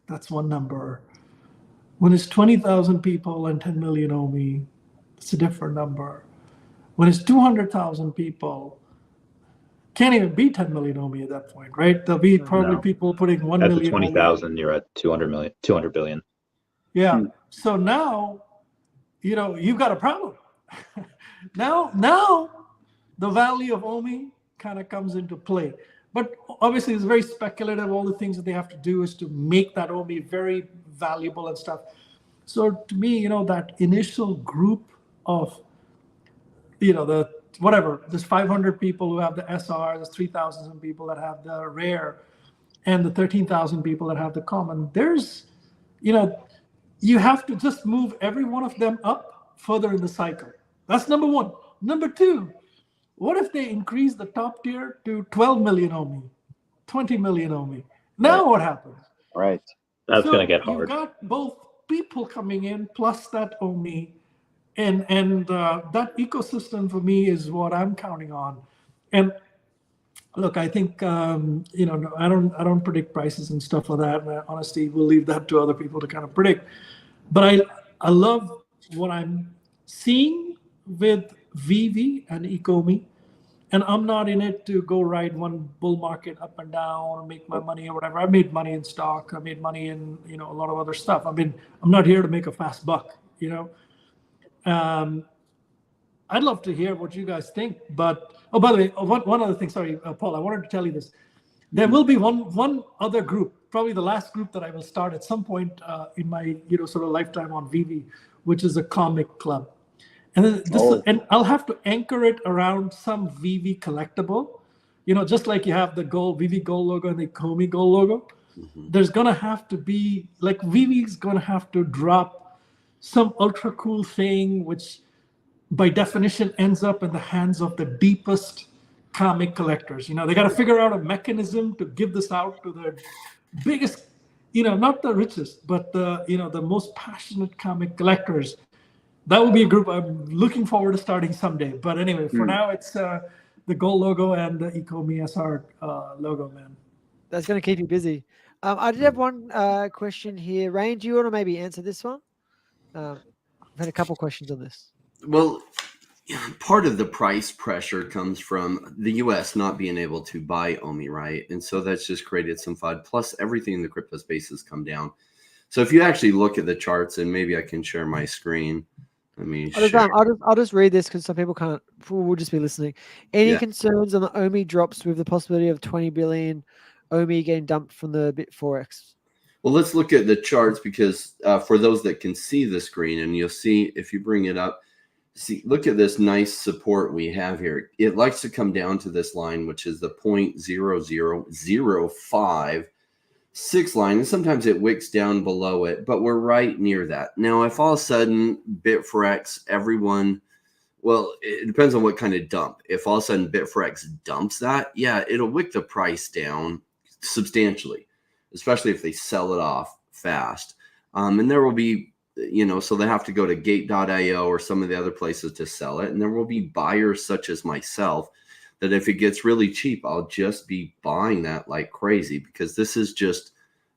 that's one number. When it's 20,000 people and 10 million OMI, it's a different number. When it's 200,000 people, can't even be 10 million OMI at that point, right? There'll be probably people putting 1 million. At 20,000, you're at 200 billion. Yeah. So now, you've got a problem. Now the value of OMI kind of comes into play. But obviously, it's very speculative. All the things that they have to do is to make that OMI very valuable and stuff. So to me, that initial group of, there's 500 people who have the SR, there's 3,000 people that have the rare, and the 13,000 people that have the common. There's you have to just move every one of them up further in the cycle. That's number one. Number two, what if they increase the top tier to 12 million OMI, 20 million OMI? Now what happens? Right. That's So going to get you've hard. got both people coming in plus that OMI, and that ecosystem for me is what I'm counting on. And look, I think I don't predict prices and stuff like that. And honestly, we'll leave that to other people to kind of predict. But I love what I'm seeing with Veve and Ecomi. And I'm not in it to go ride one bull market up and down or make my money or whatever. I made money in stock. I made money in a lot of other stuff. I'm not here to make a fast buck. I'd love to hear what you guys think. But by the way, one other thing. Sorry, Paul. I wanted to tell you this. There will be one other group, probably the last group that I will start at some point in my sort of lifetime on Veve, which is a comic club. And then and I'll have to anchor it around some Veve collectible, just like you have the Veve Gold logo and the Ecomi Gold logo. Mm-hmm. There's gonna have to be like Vive's gonna have to drop some ultra cool thing, which by definition ends up in the hands of the deepest comic collectors. They got to figure out a mechanism to give this out to the biggest, not the richest, but the most passionate comic collectors. That would be a group I'm looking forward to starting someday. But anyway, for now, it's the gold logo and the Ecomi SR logo, man. That's going to keep you busy. I did have one question here. Rain, do you want to maybe answer this one? I've had a couple questions on this. Well, part of the price pressure comes from the U.S. not being able to buy OMI, right? And so that's just created some FUD. Plus, everything in the crypto space has come down. So if you actually look at the charts, and maybe I can share my screen. I'll just read this because some people can't. We'll just be listening. Any concerns on the OMI drops with the possibility of 20 billion OMI getting dumped from the Bit4X? Well, let's look at the charts because for those that can see the screen, and you'll see if you bring it up, look at this nice support we have here. It likes to come down to this line, which is the 0.0005. 6 line, and sometimes it wicks down below it, but we're right near that. Now, if all of a sudden Bit4X, it depends on what kind of dump. If all of a sudden Bit4X dumps that, it'll wick the price down substantially, especially if they sell it off fast. And there will be, so they have to go to gate.io or some of the other places to sell it. And there will be buyers such as myself that if it gets really cheap, I'll just be buying that like crazy because this is just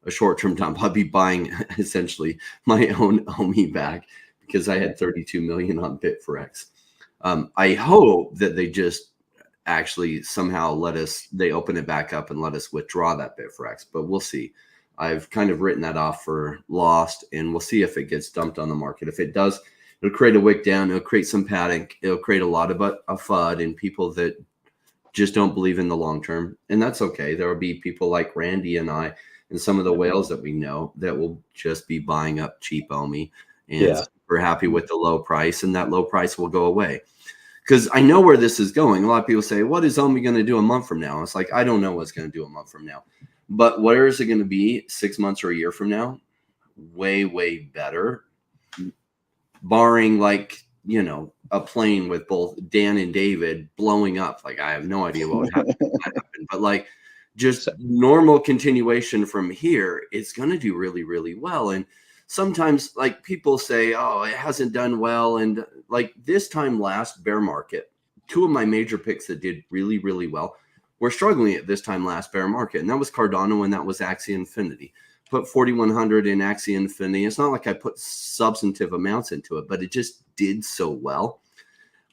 a short-term dump. I'll be buying essentially my own OMI back because I had 32 million on Bit4X. I hope that they just actually somehow they open it back up and let us withdraw that Bit4X, but we'll see. I've kind of written that off for lost, and we'll see if it gets dumped on the market. If it does, it'll create a wick down. It'll create some panic. It'll create a lot of FUD and people that just don't believe in the long term, and that's okay. There will be people like Randy and I and some of the whales that we know that will just be buying up cheap OMI and we're happy with the low price, and that low price will go away. Because I know where this is going. A lot of people say, what is OMI going to do a month from now? It's like, I don't know what's going to do a month from now. But where is it going to be 6 months or a year from now? Way, way better. Barring a plane with both Dan and David blowing up. Like, I have no idea what would happen. But just normal continuation from here, it's going to do really, really well. And sometimes people say, oh, it hasn't done well. And this time last bear market, 2 of my major picks that did really, really well were struggling at this time last bear market. And that was Cardano and that was Axie Infinity. Put 4,100 in Axie Infinity. It's not like I put substantive amounts into it, but it just did so well.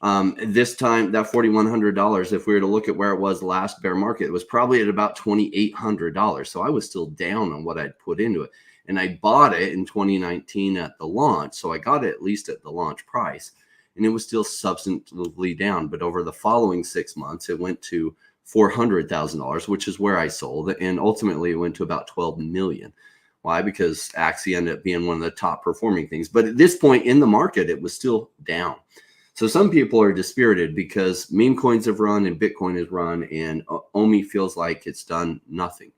This time, that $4,100, if we were to look at where it was last bear market, it was probably at about $2,800. So I was still down on what I'd put into it. And I bought it in 2019 at the launch. So I got it at least at the launch price. And it was still substantively down. But over the following 6 months, it went to $400,000, which is where I sold. And ultimately, it went to about 12 million. Why? Because Axie ended up being one of the top performing things. But at this point in the market, it was still down. So some people are dispirited because meme coins have run and Bitcoin has run and OMI feels like it's done nothing.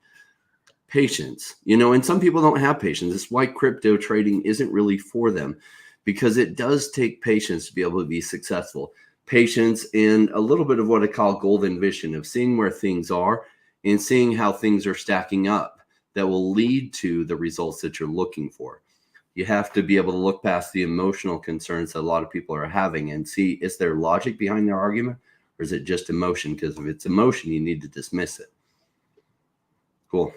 patience, you know, and some people don't have patience. That's why crypto trading isn't really for them, because it does take patience to be able to be successful. Patience and a little bit of what I call golden vision of seeing where things are and seeing how things are stacking up that will lead to the results that you're looking for. You have to be able to look past the emotional concerns that a lot of people are having and see, is there logic behind their argument, or is it just emotion? Because if it's emotion, you need to dismiss it. Cool.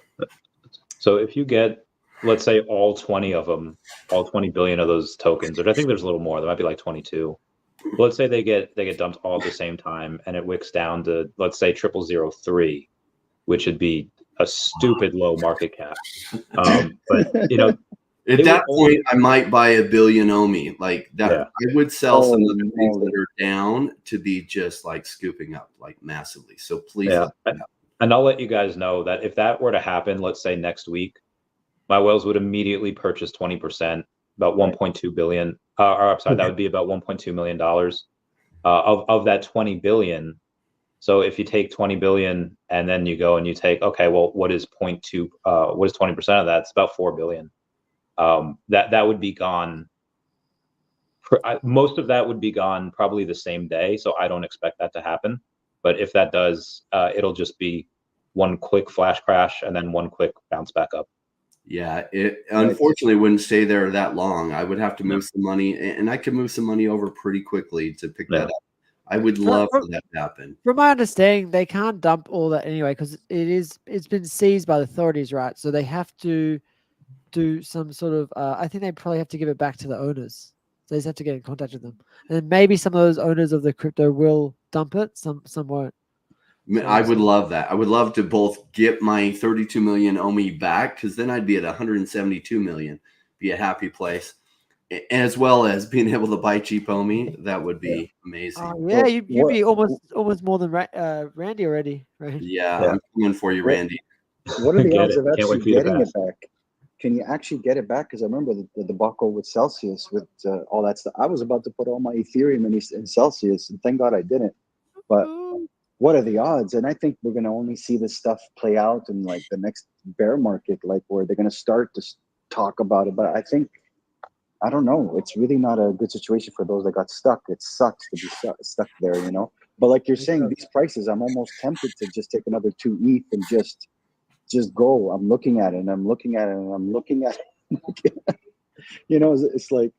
So if you get, let's say, all 20 of them, all 20 billion of those tokens, or I think there's a little more, there might be like 22. But let's say they get dumped all at the same time, and it wicks down to, let's say, 0003, which would be a stupid low market cap. But you know, at that point, I might buy a billion OMI like that. Yeah. I would sell some of the things that are down to be just like scooping up like massively. So please. Yeah. And I'll let you guys know that if that were to happen, let's say next week, my whales would immediately purchase 20%, about 1.2 billion. Or I'm sorry, that would be about $1.2 million of that 20 billion. So if you take 20 billion and then you go and you take, okay, well, what is 0.2? What is 20% of that? It's about 4 billion. That would be gone. Most of that would be gone probably the same day. So I don't expect that to happen. But if that does, it'll just be one quick flash crash and then one quick bounce back up. Yeah, it unfortunately wouldn't stay there that long. I would have to move some money, and I could move some money over pretty quickly to pick that up. I would love for that to happen. From my understanding, they can't dump all that anyway because it's been seized by the authorities, right? So they have to do some sort of. I think they probably have to give it back to the owners. So they just have to get in contact with them, and maybe some of those owners of the crypto will dump it. Some won't. So I would love that. I would love to both get my 32 million OMI back, because then I'd be at 172 million, be a happy place, as well as being able to buy cheap OMI. That would be amazing. Yeah, you'd be almost more than Randy already, right? Yeah, I'm coming for you, Randy. What are the odds of actually getting it back? Can you actually get it back? Because I remember the debacle with Celsius, with all that stuff. I was about to put all my Ethereum in Celsius, and thank God I didn't. But what are the odds? And I think we're going to only see this stuff play out in like the next bear market, like where they're going to start to talk about it. But I don't know. It's really not a good situation for those that got stuck. It sucks to be stuck there, you know. But like you're saying, these prices, I'm almost tempted to just take another 2 ETH and just go. I'm looking at it and I'm looking at it and I'm looking at it. You know, it's like,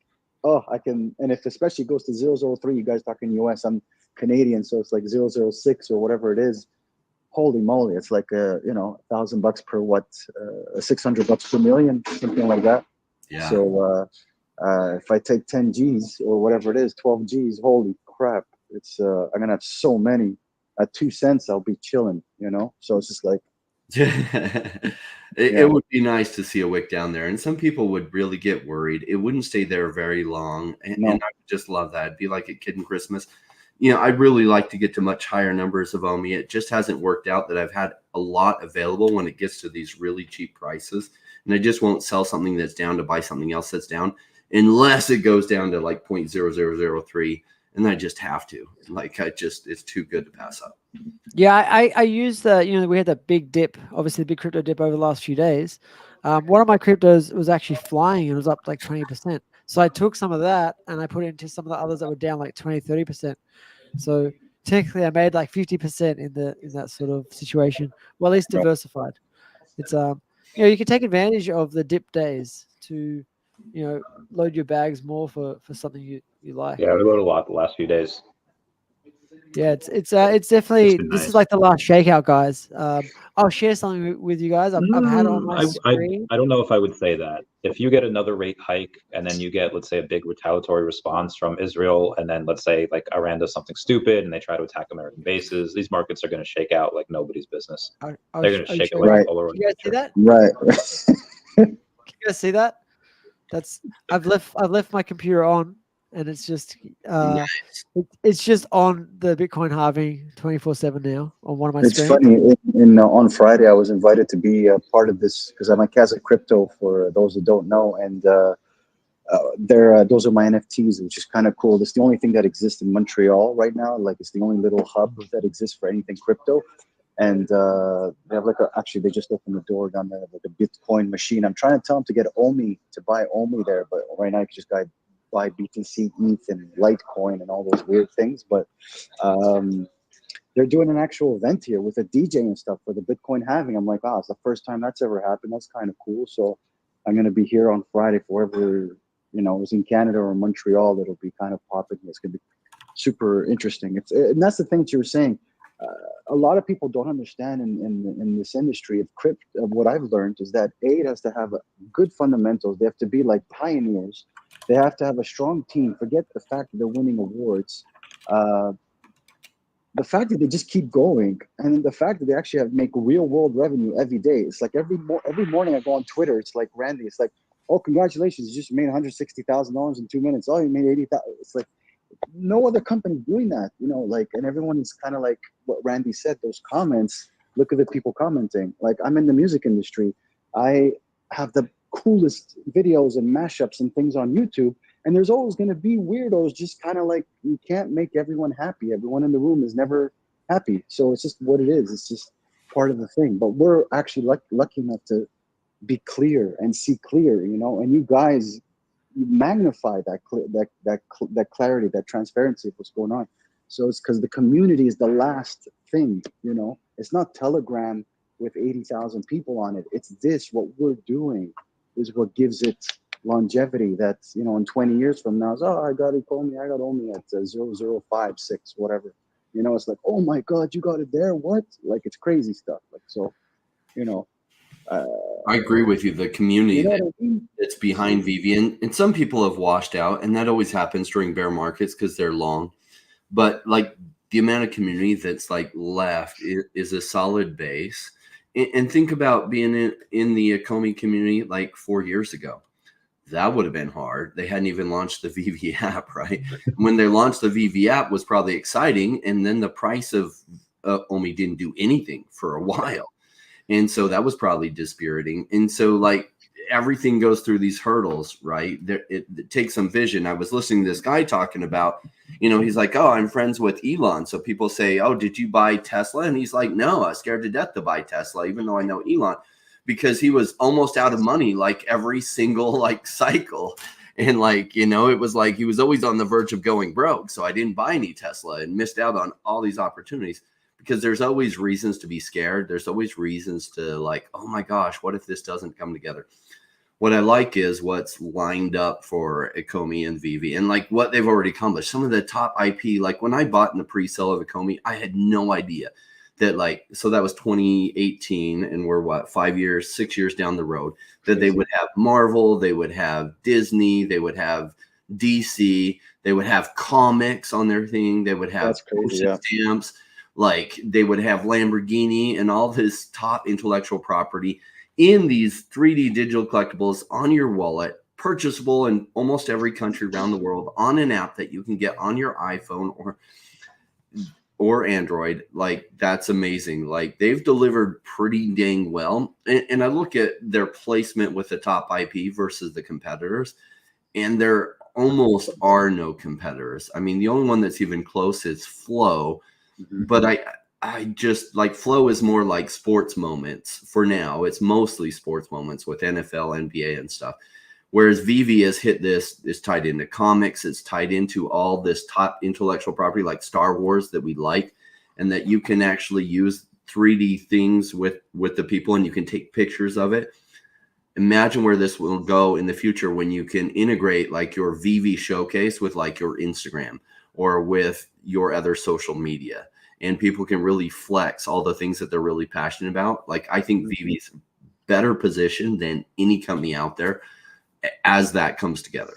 oh, I can. And if especially goes to 003, you guys talking US, I'm Canadian, so it's like 006 or whatever it is. Holy moly, it's like $1,000 per $600 per million, something like that. Yeah. So if I take 10 G's or whatever it is, 12 G's, holy crap, it's I'm gonna have so many. At 2 cents, I'll be chilling, you know. So it's just like it would be nice to see a wick down there, and some people would really get worried. It wouldn't stay there very long, and I would just love that. It'd be like a kid in Christmas. You know, I'd really like to get to much higher numbers of OMI. It just hasn't worked out that I've had a lot available when it gets to these really cheap prices, and I just won't sell something that's down to buy something else that's down unless it goes down to like 0.0003. And I just have to, like, it's too good to pass up. Yeah, I used we had that big dip, obviously the big crypto dip over the last few days. One of my cryptos was actually flying and it was up like 20%. So I took some of that and I put it into some of the others that were down like 20, 30%. So technically I made like 50% in that sort of situation. Well, at least diversified. It's, you can take advantage of the dip days to, load your bags more for something you like. Yeah, we load a lot the last few days. Yeah, it's definitely this is like the last shakeout, guys. I'll share something with you guys. I've had it on my screen. I don't know if I would say that. If you get another rate hike and then you get, let's say, a big retaliatory response from Israel, and then let's say like Iran does something stupid and they try to attack American bases, these markets are going to shake out like nobody's business. They're going to shake away all over. You guys see that? Right. Can you guys see that? I've left my computer on. And it's just it's just on the Bitcoin halving 24/7 now on one of my screens. It's funny. On Friday, I was invited to be a part of this because I'm a Casa Crypto for those who don't know, and those are my NFTs, which is kind of cool. It's the only thing that exists in Montreal right now. Like it's the only little hub that exists for anything crypto. And they have actually they just opened the door down there, like a Bitcoin machine. I'm trying to tell them to get OMI, to buy OMI there, but right now you can just buy BTC, ETH, and Litecoin and all those weird things. But they're doing an actual event here with a DJ and stuff for the Bitcoin halving. I'm like, it's the first time that's ever happened. That's kind of cool. So I'm going to be here on Friday for whoever, is in Canada or Montreal. It'll be kind of popping. It's going to be super interesting. And that's the thing that you were saying. A lot of people don't understand in this industry of crypto. What I've learned is that it has to have good fundamentals. They have to be like pioneers. They have to have a strong team. Forget the fact that they're winning awards. The fact that they just keep going, and the fact that they actually make real world revenue every day. It's like every morning I go on Twitter. It's like, Randy, it's like, oh, congratulations, you just made $160,000 in 2 minutes. Oh, you made 80,000. It's like no other company doing that, and everyone is kind of like what Randy said. Those comments. Look at the people commenting. Like, I'm in the music industry. I have the coolest videos and mashups and things on YouTube. And there's always going to be weirdos, just kind of like, you can't make everyone happy. Everyone in the room is never happy. So it's just what it is. It's just part of the thing. But we're actually lucky enough to be clear and see clear, and you guys magnify that clarity, that transparency of what's going on. So it's because the community is the last thing, It's not Telegram with 80,000 people on it. It's this, what we're doing is what gives it longevity. That's, in 20 years from now, I got OMI at 0056, whatever. It's like, oh my God, you got it there. What? Like, it's crazy stuff. Like, so, I agree with you. The community that's behind Veve, and some people have washed out, and that always happens during bear markets because they're long. But like the amount of community that's like left is a solid base. And think about being in the Ecomi community like 4 years ago. That would have been hard. They hadn't even launched the Veve app, right? When they launched the Veve app was probably exciting. And then the price of OMI didn't do anything for a while. And so that was probably dispiriting. And so like everything goes through these hurdles, right? It takes some vision. I was listening to this guy talking about, he's like, oh, I'm friends with Elon. So people say, oh, did you buy Tesla? And he's like, no, I was scared to death to buy Tesla, even though I know Elon, because he was almost out of money like every single like cycle. And like, it was like he was always on the verge of going broke. So I didn't buy any Tesla and missed out on all these opportunities. Because there's always reasons to be scared. There's always reasons to like, oh my gosh, what if this doesn't come together? What I like is what's lined up for Ecomi and Veve and like what they've already accomplished. Some of the top IP, like when I bought in the pre-sale of Ecomi, I had no idea that so that was 2018 and we're 6 years down the road, that they would have Marvel, they would have Disney, they would have DC, they would have comics on their thing, they would have stamps. Like they would have Lamborghini and all this top intellectual property in these 3D digital collectibles on your wallet, purchasable in almost every country around the world on an app that you can get on your iPhone or Android. Like that's amazing. Like they've delivered pretty dang well. And I look at their placement with the top IP versus the competitors, and there almost are no competitors. I mean, the only one that's even close is Flow. But I just like Flow is more like sports moments for now. It's mostly sports moments with NFL, NBA and stuff. Whereas Veve has hit this, is tied into comics. It's tied into all this top intellectual property like Star Wars that we like, and that you can actually use 3D things with the people and you can take pictures of it. Imagine where this will go in the future when you can integrate like your Veve showcase with like your Instagram or with your other social media, and people can really flex all the things that they're really passionate about. Like I think Veve's better positioned than any company out there as that comes together.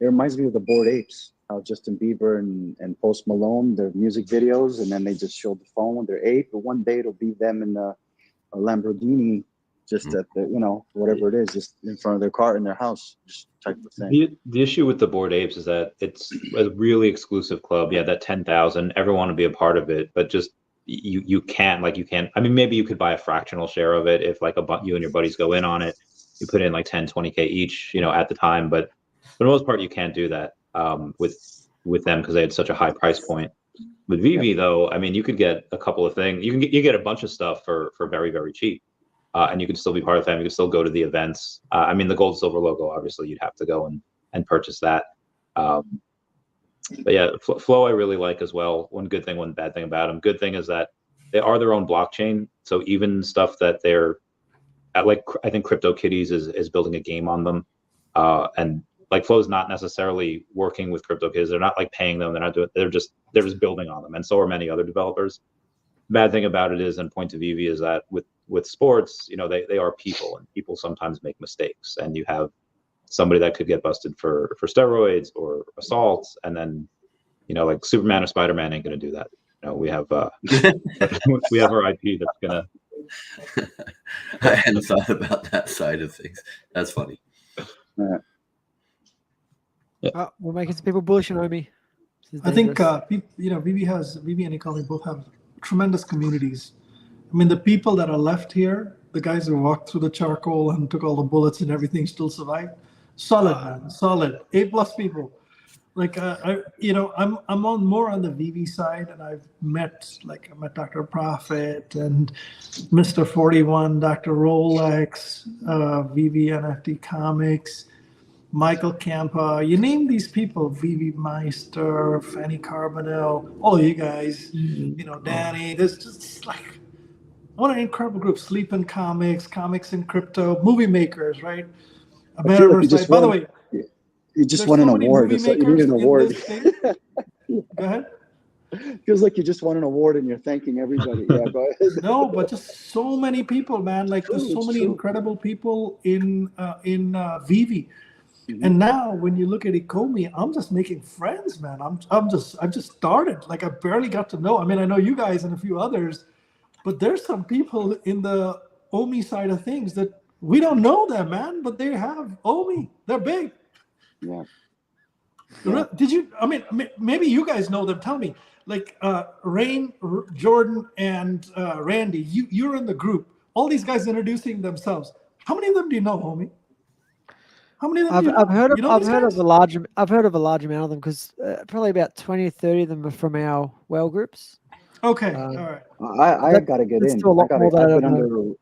It reminds me of the Bored Apes, how Justin Bieber and Post Malone, their music videos, and then they just showed the phone with their ape, but one day it'll be them in a Lamborghini, just at the, whatever it is, just in front of their car in their house, just type of thing. The issue with the Bored Apes is that it's a really exclusive club. Yeah, that 10,000, everyone would be a part of it, but just you can't. I mean, maybe you could buy a fractional share of it if like you and your buddies go in on it. You put in like 10, 20K each, at the time, but for the most part, you can't do that with them because they had such a high price point. With Veve though, I mean, you could get a couple of things. You get a bunch of stuff for very, very cheap. And you can still be part of the family. You can still go to the events. I mean, the gold silver logo, obviously, you'd have to go and purchase that. But yeah, Flow I really like as well. One good thing, one bad thing about them. Good thing is that they are their own blockchain. So even stuff that they're like, I think CryptoKitties is building a game on them, and like Flow's not necessarily working with CryptoKitties. They're not like paying them. They're not doing. They're just building on them, and so are many other developers. Bad thing about it is, and point to Veve is that with sports, you know, they are people, and people sometimes make mistakes, and you have somebody that could get busted for steroids or assaults, and then, you know, like Superman or Spider-Man ain't gonna do that. You know, we have we have our IP that's gonna. I hadn't thought about that side of things. That's funny. Yeah. We're making some people bullish on OMI. I think you know, Veve and Ecomi both have tremendous communities. I mean, the people that are left here, the guys who walked through the charcoal and took all the bullets and everything, still survived. Solid, man, solid. A+ people. Like you know, I'm more on the Veve side, and I met Dr. Prophet and Mr. 41, Dr. Rolex, Veve NFT Comics, Michael Campa. You name these people, Veve Meister, Fanny Carbonell, all you guys, you know, Danny. There's just like, what an incredible group. Sleep in Comics, Comics in Crypto, movie makers, right? I feel like by the way, you just won an award. It's like you need an award. Go ahead. Feels like you just won an award and you're thanking everybody. Yeah, go ahead. No, but just so many people, man. Like there's so many incredible people in Veve. And now when you look at Ecomi, I'm just making friends, man. I just started. Like I barely got to know. I mean, I know you guys and a few others, but there's some people in the OMI side of things that we don't know them, man, but they have OMI. They're big. Yeah. Did you? I mean, maybe you guys know them. Tell me. Like Rain, Jordan, and Randy. You're in the group. All these guys introducing themselves. How many of them do you know, homie? How many of them? I've heard of a large amount of them, because probably about 20 or 30 of them are from our well groups. Okay, all right. I gotta get in.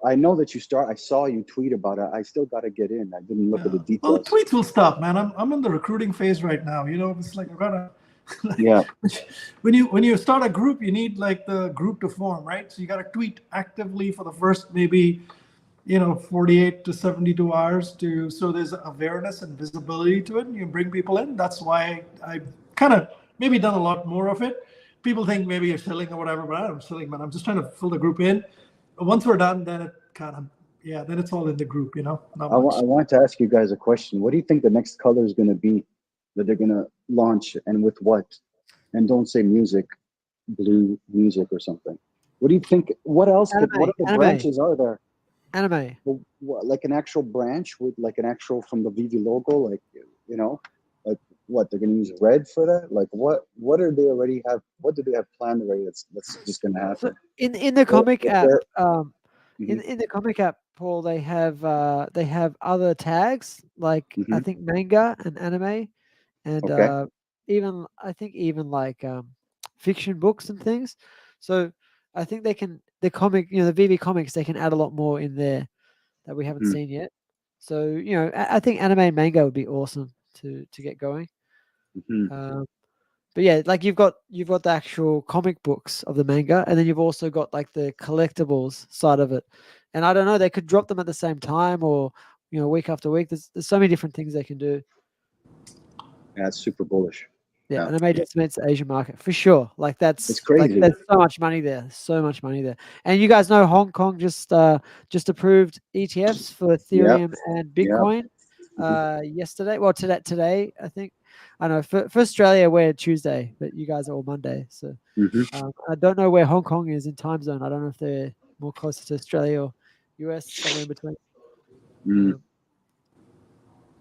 I know that you start. I saw you tweet about it. I still gotta get in. I didn't look at the details. Well, the tweets will stop, man. I'm in the recruiting phase right now. You know, it's like I gotta. Yeah. When you start a group, you need like the group to form, right? So you gotta tweet actively for the first maybe, 48 to 72 hours so there's awareness and visibility to it, and you bring people in. That's why I kind of maybe done a lot more of it. People think maybe you're selling or whatever, but I'm selling, man. I'm just trying to fill the group in. Once we're done, then it kind of, then it's all in the group, I want to ask you guys a question. What do you think the next color is going to be that they're going to launch, and with what? And don't say music, blue music or something. What do you think? What else? What other branches are there? Anime. Like an actual branch with like an actual from the Veve logo, like, like what, they're going to use red for that? Like what do they already have? What do they have planned already? That's just going to happen. So in the comic app, in the comic app, Paul, they have other tags like I think manga and anime, and even like fiction books and things. So I think the comic, the Veve comics, they can add a lot more in there that we haven't seen yet. So I think anime and manga would be awesome to get going. But yeah, like you've got the actual comic books of the manga, and then you've also got like the collectibles side of it. And I don't know, they could drop them at the same time, or week after week. There's so many different things they can do. Yeah, it's super bullish. Yeah, and it made decimates the Asian market for sure. Like it's crazy. Like, there's so much money there. So much money there. And you guys know Hong Kong just approved ETFs for Ethereum and Bitcoin yesterday. Well, today I think. I know for Australia we're Tuesday, but you guys are all Monday. So I don't know where Hong Kong is in time zone. I don't know if they're more closer to Australia or US, somewhere in between.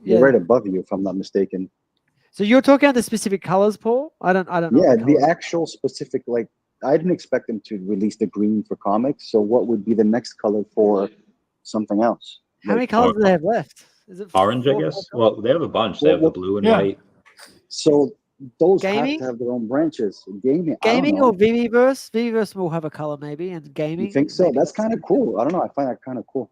They're right above you, if I'm not mistaken. So you're talking about the specific colors, Paul? I don't know. Yeah, the actual specific, like, I didn't expect them to release the green for comics. So what would be the next color for something else? How many colors do they have left? Is it orange, I guess? Well, they have a bunch. They have the blue and white. So those Gaming? have to have their own branches. Gaming, I don't Gaming know. or Viviverse? Viviverse will have a color maybe, and gaming. You think so? maybe. That's kind of cool. I don't know. I find that kind of cool.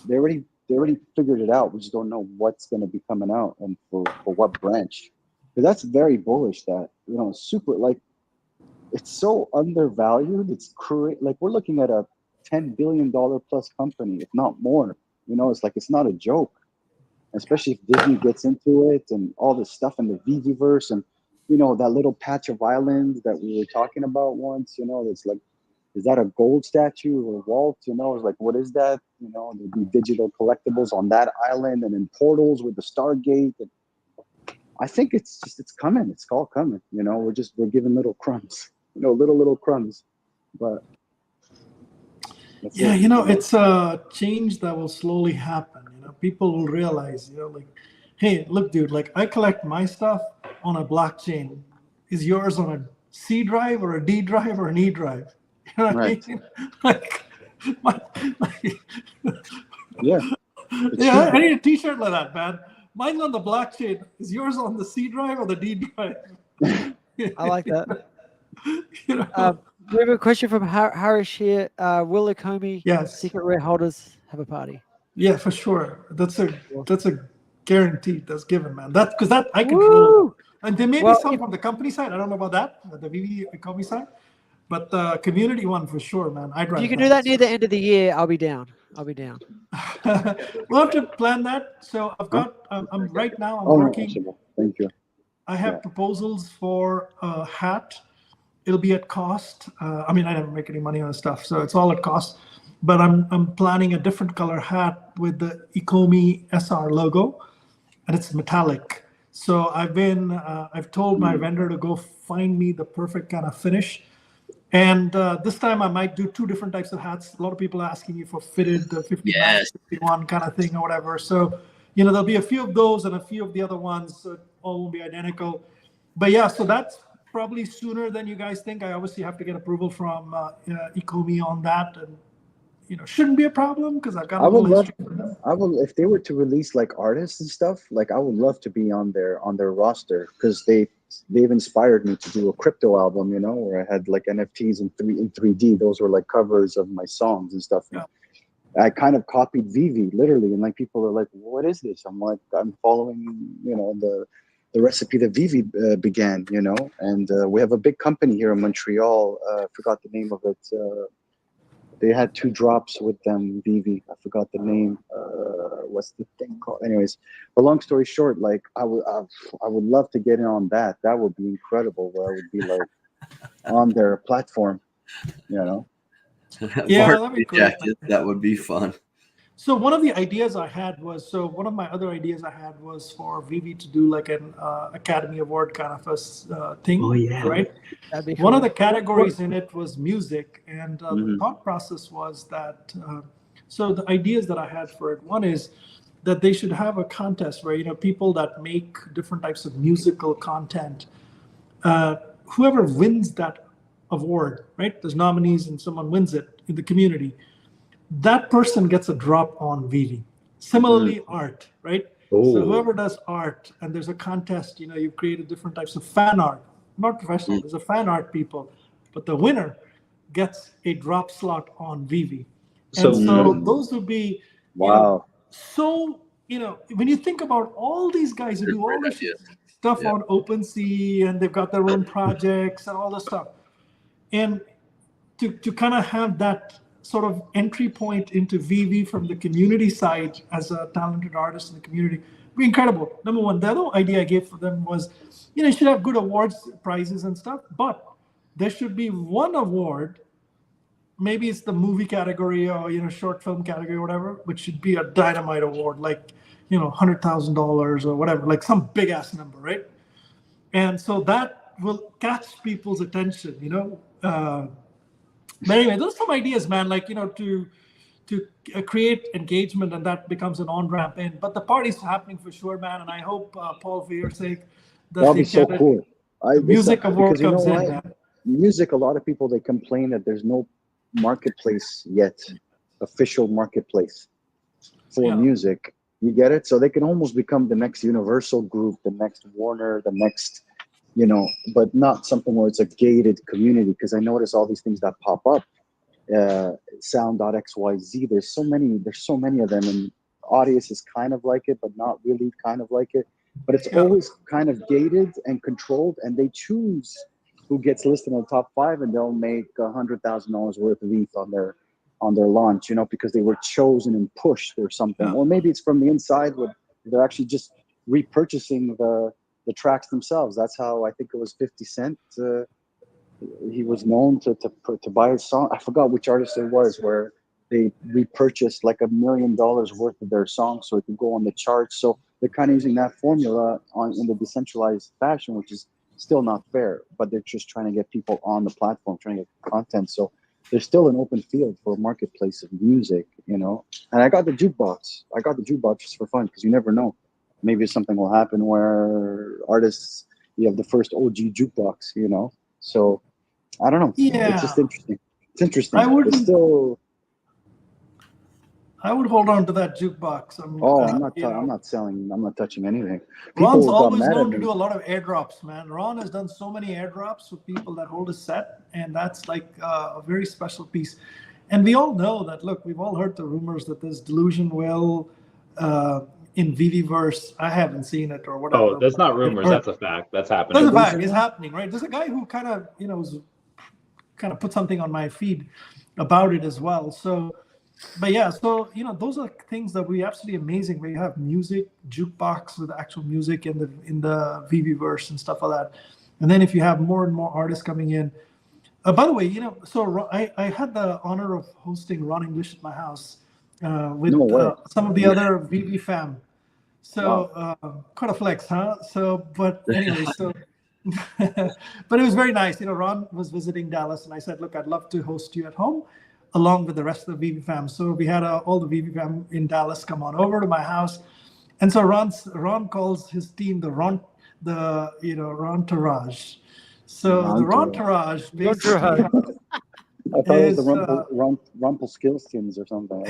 They already figured it out. We just don't know what's going to be coming out and for what branch. But that's very bullish. That super like it's so undervalued. It's like we're looking at a $10 billion plus company, if not more. It's like it's not a joke. Especially if Disney gets into it and all this stuff in the Viviverse and that little patch of island that we were talking about once. It's like, is that a gold statue or Walt? It's like, what is that? There'll be digital collectibles on that island and in portals with the Stargate. And I think it's coming. It's all coming. We're giving little crumbs. Little crumbs. But yeah, it's a change that will slowly happen. People will realize, like, hey, look, dude, like I collect my stuff on a blockchain. Is yours on a C drive or a D drive or an E drive? You know what I mean? Like, yeah. Yeah, I need a T-shirt like that, man. Mine's on the blockchain. Is yours on the C drive or the D drive? I like that. We have a question from Harish here. Will Ecomi secret rare holders have a party? Yeah, for sure. That's a guaranteed. That's given, man. Because I control. And there may be some from the company side. I don't know about that, the VV Ecomi side, but the community one for sure, man. I'd rather. You can do that near the end of the year. I'll be down. We'll have to plan that. So I've got. I'm right now. I'm working. No, thank you. I have proposals for a hat. It'll be at cost. I never make any money on stuff, so it's all at cost. But I'm planning a different color hat with the Ecomi SR logo, and it's metallic. So I've told my vendor to go find me the perfect kind of finish. And this time I might do 2 different types of hats. A lot of people are asking me for fitted, the 51 kind of thing or whatever. So, there'll be a few of those and a few of the other ones. So all won't be identical. But yeah, so that's probably sooner than you guys think. I obviously have to get approval from Ecomi on that. And, shouldn't be a problem because I've got a whole history for them. I will, if they were to release like artists and stuff, like I would love to be on their roster because they've inspired me to do a crypto album, where I had like NFTs in 3D. Those were like covers of my songs and stuff. Yeah. I kind of copied Vivi literally, and like people are like, "What is this?" I'm like, "I'm following, the recipe that Vivi began, And we have a big company here in Montreal. I forgot the name of it. They had 2 drops with them, Vivi. I forgot the name. What's the thing called? Anyways, but long story short, like I would love to get in on that. That would be incredible. Where I would be like on their platform, Yeah, that'd be great. That would be fun. So one of the ideas I had was, one of my other ideas I had was for Vivi to do like an Academy Award kind of a thing, right? One of the categories in it was music, and the thought process was that, so the ideas that I had for it, one is that they should have a contest where, people that make different types of musical content, whoever wins that award, right? There's nominees and someone wins it in the community. That person gets a drop on Vivi. Similarly, art, right? Ooh. So whoever does art, and there's a contest, you've created different types of fan art, not professional, there's a fan art people, but the winner gets a drop slot on Vivi. And so those would be, when you think about all these guys who do all this stuff on OpenSea, and they've got their own projects and all this stuff, and to kind of have that sort of entry point into Vivi from the community side as a talented artist in the community would be incredible. Number one. The other idea I gave for them was, you should have good awards, prizes and stuff, but there should be one award, maybe it's the movie category or, short film category or whatever, which should be a dynamite award, like, $100,000 or whatever, like some big ass number, right? And so that will catch people's attention, But anyway, those are some ideas, man, like, to create engagement, and that becomes an on-ramp in. But the party's happening for sure, man, and I hope, Paul, for your sake, that'll be so cool. The music award comes in, man. Music, a lot of people, they complain that there's no marketplace yet, official marketplace for music. You get it? So they can almost become the next Universal group, the next Warner, the next but not something where it's a gated community, because I notice all these things that pop up, sound.xyz. There's so many of them, and Audius is kind of like it, but not really kind of like it. But it's always kind of gated and controlled, and they choose who gets listed in the top 5, and they'll make $100,000 worth of ETH on their launch, because they were chosen and pushed or something. Or maybe it's from the inside where they're actually just repurchasing the tracks themselves. That's how I think it was 50 Cent. He was known to buy his song. I forgot which artist it was, where they repurchased like $1 million worth of their songs so it could go on the charts. So they're kind of using that formula in the decentralized fashion, which is still not fair, but they're just trying to get people on the platform, trying to get content. So there's still an open field for a marketplace of music, And I got the jukebox. I got the jukebox just for fun, because you never know. Maybe something will happen where artists, you have the first OG jukebox, So I don't know. Yeah. It's just interesting. It's interesting. I would hold on to that jukebox. I'm not selling. I'm not touching anything. Ron's always known to do a lot of airdrops, man. Ron has done so many airdrops with people that hold his set, and that's like a very special piece. And we all know that. Look, we've all heard the rumors that there's Delusion Will in Viviverse. I haven't seen it or whatever. Oh, that's not rumors. That's a fact. That's happening. That's a fact. It's happening, right? There's a guy who kind of put something on my feed about it as well. So. But yeah, so those are things that we absolutely amazing. Where you have music, jukebox with actual music in the Viviverse and stuff like that. And then if you have more and more artists coming in. By the way, so I had the honor of hosting Ron English at my house with some of the other Vivi fam. So quite a flex, huh? So, but anyway, but it was very nice. Ron was visiting Dallas, and I said, look, I'd love to host you at home, along with the rest of the Veve fam. So we had all the Veve fam in Dallas come on over to my house. And so Ron calls his team the Rontourage. So the Rontourage basically I thought it was the Rumpelstiltskins or something.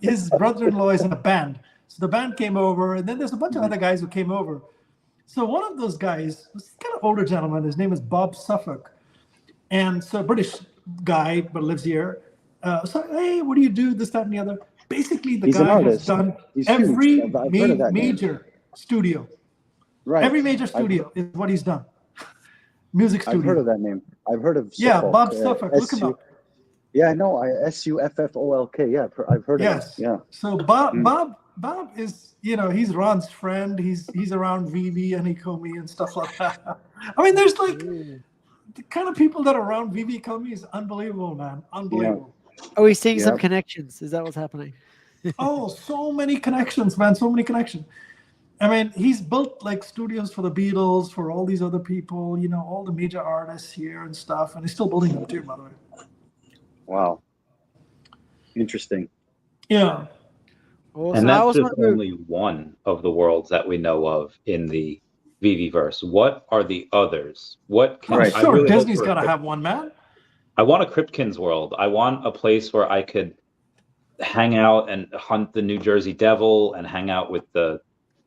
His brother-in-law is in a band. So the band came over, and then there's a bunch of other guys who came over. So one of those guys was kind of older gentleman. His name is Bob Suffolk. And so British guy, but lives here. So, hey, what do you do? This, that, and the other. Basically, the guy has done every major studio. Right. Every major studio is what he's done. Music studio. I've heard of that name. I've heard of Suffolk. Yeah, Bob Suffolk. Look him up. Yeah, I know. Suffolk. Yeah, I've heard of it. Yeah. So Bob is, he's Ron's friend. He's around Veve and Ecomi and stuff like that. I mean, there's like the kind of people that are around Veve Ecomi is unbelievable, man. Unbelievable. Yeah. Are we seeing some connections? Is that what's happening? Oh, so many connections, man. So many connections. I mean, he's built like studios for the Beatles, for all these other people, all the major artists here and stuff. And he's still building them too, by the way. Wow. Interesting. Yeah. And that's just only one of the worlds that we know of in the Viviverse. What are the others? What can I'm sure Disney's got to have one, man. I want a Cryptkins world. I want a place where I could hang out and hunt the New Jersey Devil and hang out with the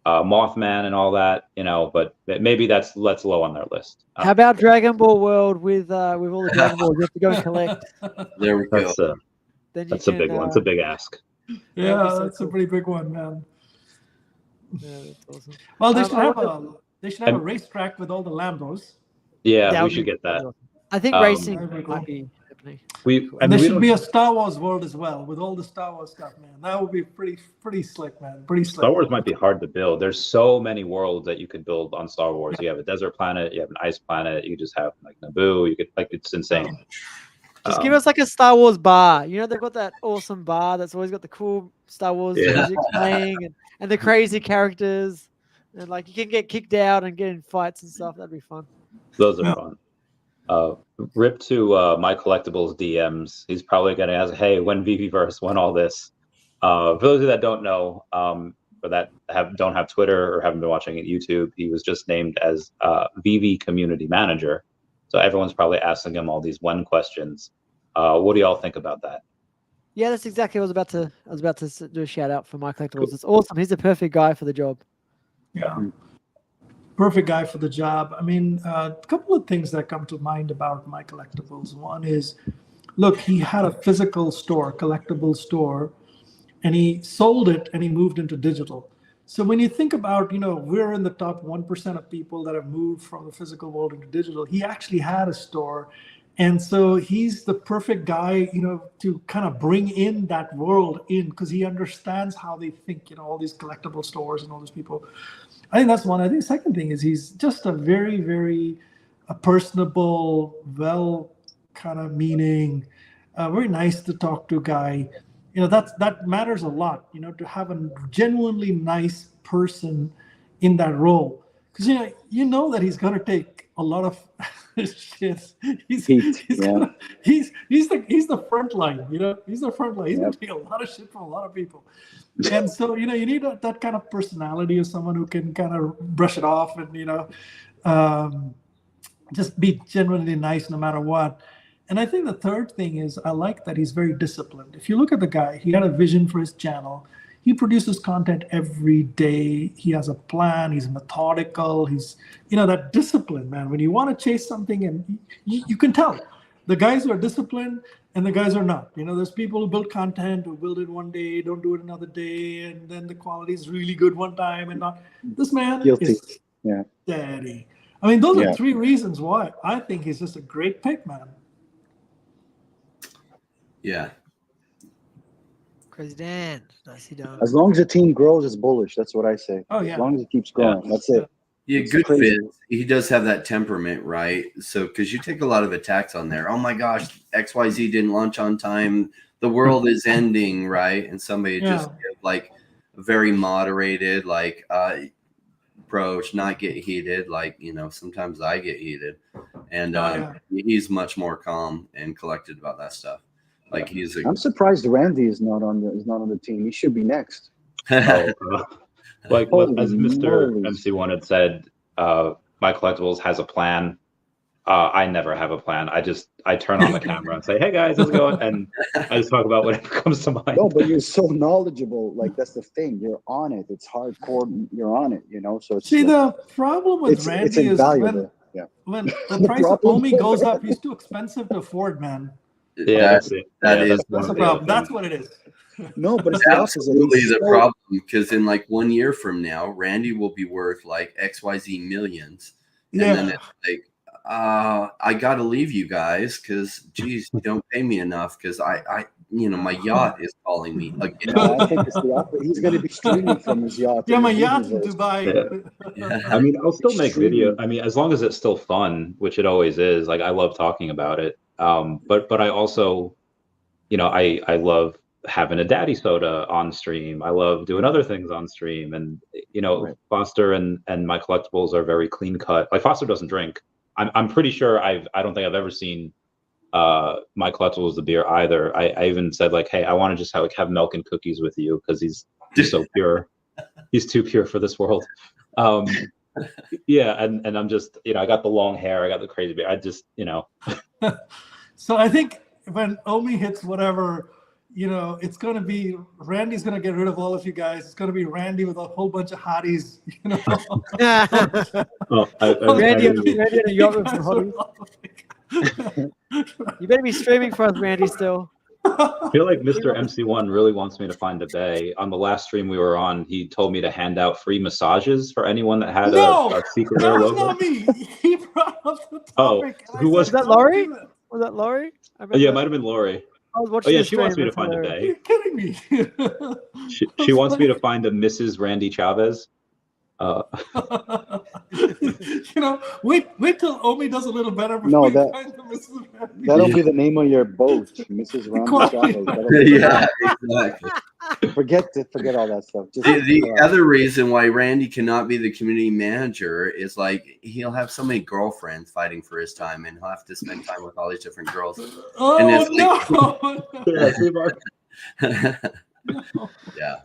Mothman and all that, but maybe that's low on their list. How about Dragon Ball World with all the Dragon Balls you have to go and collect? There we go. That's a big one. It's a big ask. Yeah, that's a pretty big one, man. Yeah, that's awesome. Well, they should have a racetrack with all the Lambos. Yeah, we should get that. I think racing might be happening. There should be a Star Wars world as well with all the Star Wars stuff, man. That would be pretty slick, man. Pretty slick. Star Wars might be hard to build. There's so many worlds that you could build on Star Wars. You have a desert planet, you have an ice planet, you just have like Naboo. You could it's insane. Just give us like a Star Wars bar. They've got that awesome bar that's always got the cool Star Wars music playing and the crazy characters. And like you can get kicked out and get in fights and stuff. That'd be fun. Those are fun. Rip to My Collectibles DMs. He's probably going to ask, hey, when Viviverse, when all this? For those of you that don't know, or that don't have Twitter or haven't been watching it YouTube, he was just named as Veve Community Manager. So everyone's probably asking him all these when questions. What do y'all think about that? Yeah, that's exactly what I was about to do a shout out for My Collectibles. It's awesome. He's the perfect guy for the job. Yeah. perfect guy for the job. I mean, a couple of things that come to mind about My Collectibles. One is, look, he had a physical store, collectible store, and he sold it and he moved into digital. So when you think about, we're in the top 1% of people that have moved from the physical world into digital, he actually had a store. And so he's the perfect guy, to kind of bring in that world in, because he understands how they think, all these collectible stores and all these people. I think that's one. I think the second thing is he's just a very, very personable, well kind of meaning, very nice to talk to guy. That matters a lot, to have a genuinely nice person in that role. Because, that he's going to take a lot of shit. He's the front line, he's the front line. He's going to take a lot of shit from a lot of people. And so, you need that kind of personality of someone who can kind of brush it off and, just be genuinely nice no matter what. And I think the third thing is I like that he's very disciplined. If you look at the guy, he had a vision for his channel. He produces content every day. He has a plan. He's methodical. He's, that discipline, man. When you want to chase something, and you can tell the guys who are disciplined and the guys are not. There's people who build content, who build it one day, don't do it another day, and then the quality is really good one time and not. This man is steady. I mean, those are three reasons why I think he's just a great pick, man. Yeah. Crazy Dan. Nicely done. As long as the team grows, it's bullish. That's what I say. Oh, yeah. As long as it keeps growing. That's it. Yeah, It's good crazy. fit. He does have that temperament, right? So, because you take a lot of attacks on there. Oh my gosh, XYZ didn't launch on time. The world is ending, right? And somebody just give like a very moderated, like approach, not get heated. Like, sometimes I get heated, and he's much more calm and collected about that stuff. Like I'm surprised Randy is not on the team. He should be next. Like as Mr. MC1 had said, My Collectibles has a plan. I never have a plan. I turn on the camera and say, "Hey guys, how's it going?" And I just talk about whatever comes to mind. No, but you're so knowledgeable. Like that's the thing. You're on it. It's hardcore. You're on it. So it's the problem with Randy is when the price of OMI goes up, he's too expensive to afford, man. Yeah, that's the problem. That's what it is. No, but it's absolutely the problem, because in like 1 year from now, Randy will be worth like XYZ millions. And then it's like, I got to leave you guys because, geez, you don't pay me enough because my yacht is calling me again. No, I think it's the opposite. He's going to be streaming from his yacht. Yeah, my yacht in Dubai. Yeah. I mean, I'll still make video. I mean, as long as it's still fun, which it always is. Like, I love talking about it. But I also, I love having a daddy soda on stream. I love doing other things on stream. And, Foster and My Collectibles are very clean cut. Like Foster doesn't drink. I'm pretty sure I don't think I've ever seen My Collectibles the beer either. I even said like, hey, I want to just have milk and cookies with you because he's so pure. He's too pure for this world. Yeah, and I'm just, I got the long hair, I got the crazy beard. I just, So I think when OMI hits whatever, it's going to be, Randy's going to get rid of all of you guys. It's going to be Randy with a whole bunch of hotties, Randy and a yacht with some hotties. You better be streaming for us, Randy, still. I feel like Mr. MC1 really wants me to find a bay. On the last stream we were on, he told me to hand out free massages for anyone that had a secret that logo. Was not me. He brought up the topic. Who was that? Laurie? Was that Laurie? Yeah, it might have been Laurie. She wants me to find a bay. Are you kidding me? She wants me to find a Mrs. Randy Chavez. Wait till OMI does a little better. No, that'll be the name of your boat, Mrs. Randy Chavez. Yeah, exactly. Forget all that stuff. Just, the other reason why Randy cannot be the community manager is like he'll have so many girlfriends fighting for his time, and he'll have to spend time with all these different girls. Oh and it's yeah.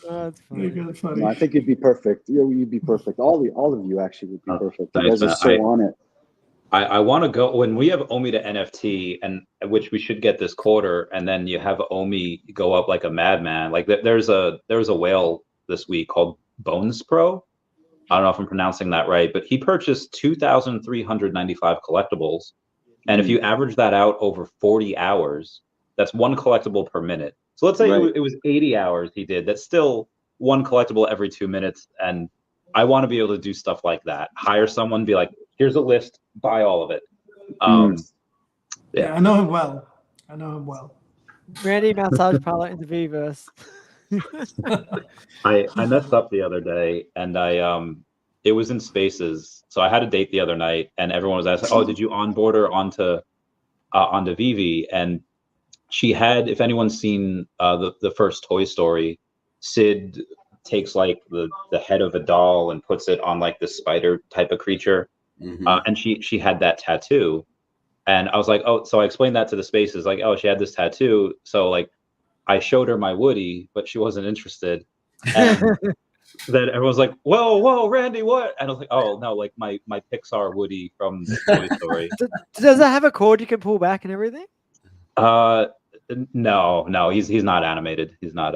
That's funny. No, I think you'd be perfect. You'd be perfect. All of you actually would be perfect. You guys are so on it. I want to go when we have OMI to NFT, and which we should get this quarter, and then you have OMI go up like a madman. Like there's a whale this week called Bones Pro, I don't know if I'm pronouncing that right, but he purchased 2,395 collectibles. And if you average that out over 40 hours, that's one collectible per minute. So let's say it was 80 hours he did. That's still one collectible every 2 minutes. And I want to be able to do stuff like that. Hire someone, be like, here's a list, buy all of it. Yeah, I know him well. Randy massage parlor in the Vverse. I messed up the other day, and it was in Spaces. So I had a date the other night, and everyone was asking, "Oh, did you onboard her onto Veve?" And she had, if anyone's seen the first Toy Story, Sid takes like the head of a doll and puts it on like this spider type of creature, and she had that tattoo. And I was like, oh, so I explained that to the Spaces, like, oh, she had this tattoo. So like, I showed her my Woody, but she wasn't interested. And then everyone's like, whoa, Randy, what? And I was like, oh no, like my Pixar Woody from Toy Story. Does that have a cord you can pull back and everything? No, he's not animated. He's not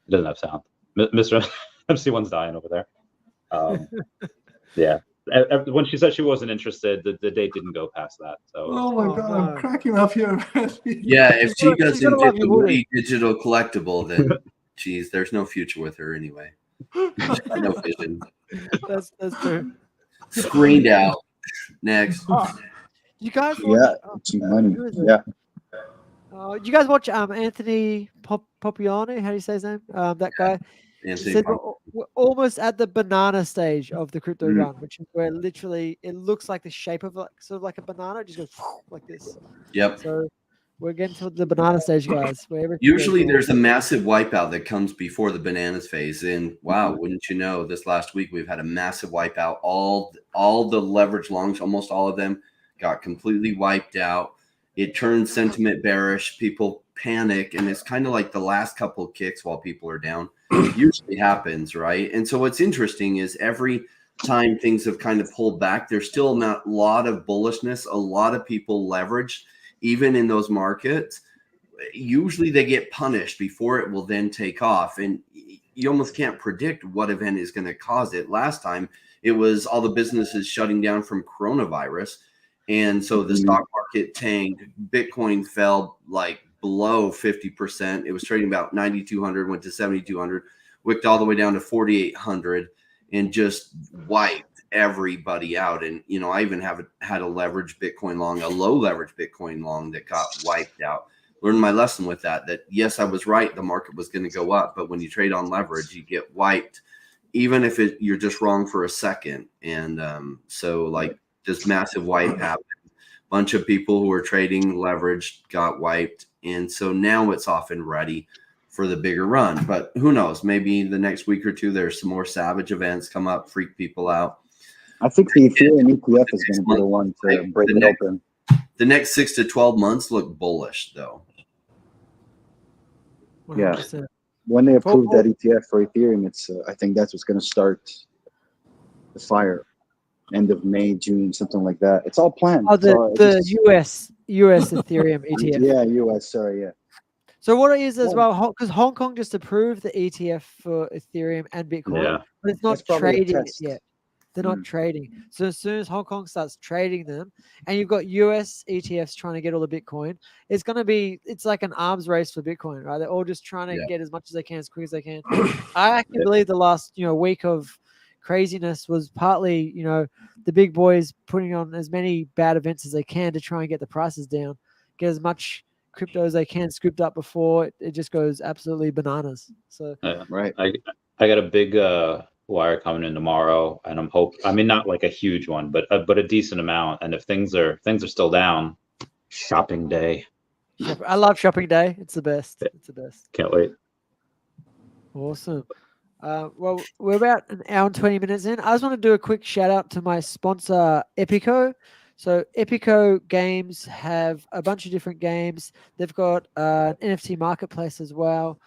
he doesn't have sound. Mr. MC1's dying over there. Yeah. When she said she wasn't interested, the date didn't go past that. So. Oh my God, I'm cracking up here. Yeah, if she doesn't get the Woody digital collectible, then geez, there's no future with her anyway. No vision. That's true. Screened out. Next. You guys watch? Money. Yeah. You guys watch Anthony Popiano? How do you say his name? That guy. Said we're almost at the banana stage of the crypto run, which is where literally it looks like the shape of sort of like a banana. It just goes like this. Yep. So we're getting to the banana stage, guys. Usually there's a massive wipeout that comes before the bananas phase. And wow, wouldn't you know, this last week we've had a massive wipeout. All the leverage longs, almost all of them, got completely wiped out. It turned sentiment bearish. People panic, and it's kind of like the last couple of kicks while people are down. Usually happens, right? And so what's interesting is every time things have kind of pulled back, there's still not a lot of bullishness. A lot of people leverage, even in those markets. Usually they get punished before it will then take off. And you almost can't predict what event is going to cause it. Last time it was all the businesses shutting down from coronavirus. And so the stock market tanked. Bitcoin fell like below 50%. It was trading about 9,200, went to 7,200, wicked all the way down to 4,800, and just wiped everybody out. And, you know, I even had a leverage Bitcoin long, a low leverage Bitcoin long that got wiped out. Learned my lesson with that yes, I was right. The market was going to go up, but when you trade on leverage, you get wiped, even if you're just wrong for a second. And so like this massive wipe happened. Bunch of people who were trading leverage got wiped. And so now it's off and ready for the bigger run. But who knows? Maybe the next week or two, there's some more savage events come up, freak people out. I think the Ethereum ETF is going to be the one to break it open. The next 6 to 12 months look bullish, though. 100%. Yeah. When they approve that ETF for Ethereum, it's I think that's what's going to start the fire. End of May, June, something like that. It's all planned. Oh, the US Ethereum ETF. Yeah, US. Sorry, yeah. So what it is as well, because Hong Kong just approved the ETF for Ethereum and Bitcoin, but it's not trading it yet. They're not trading. So as soon as Hong Kong starts trading them, and you've got US ETFs trying to get all the Bitcoin, it's like an arms race for Bitcoin, right? They're all just trying to get as much as they can, as quick as they can. I actually believe the last week of craziness was partly, the big boys putting on as many bad events as they can to try and get the prices down, get as much crypto as they can scooped up before it just goes absolutely bananas. So right, I got a big wire coming in tomorrow, and I mean not like a huge one, but a decent amount. And if things are still down, shopping day. I love shopping day. It's the best. It's the best. Can't wait. Awesome. Well, we're about an hour and 20 minutes in. I just want to do a quick shout out to my sponsor, Epico. So Epico Games have a bunch of different games. They've got an NFT marketplace as well.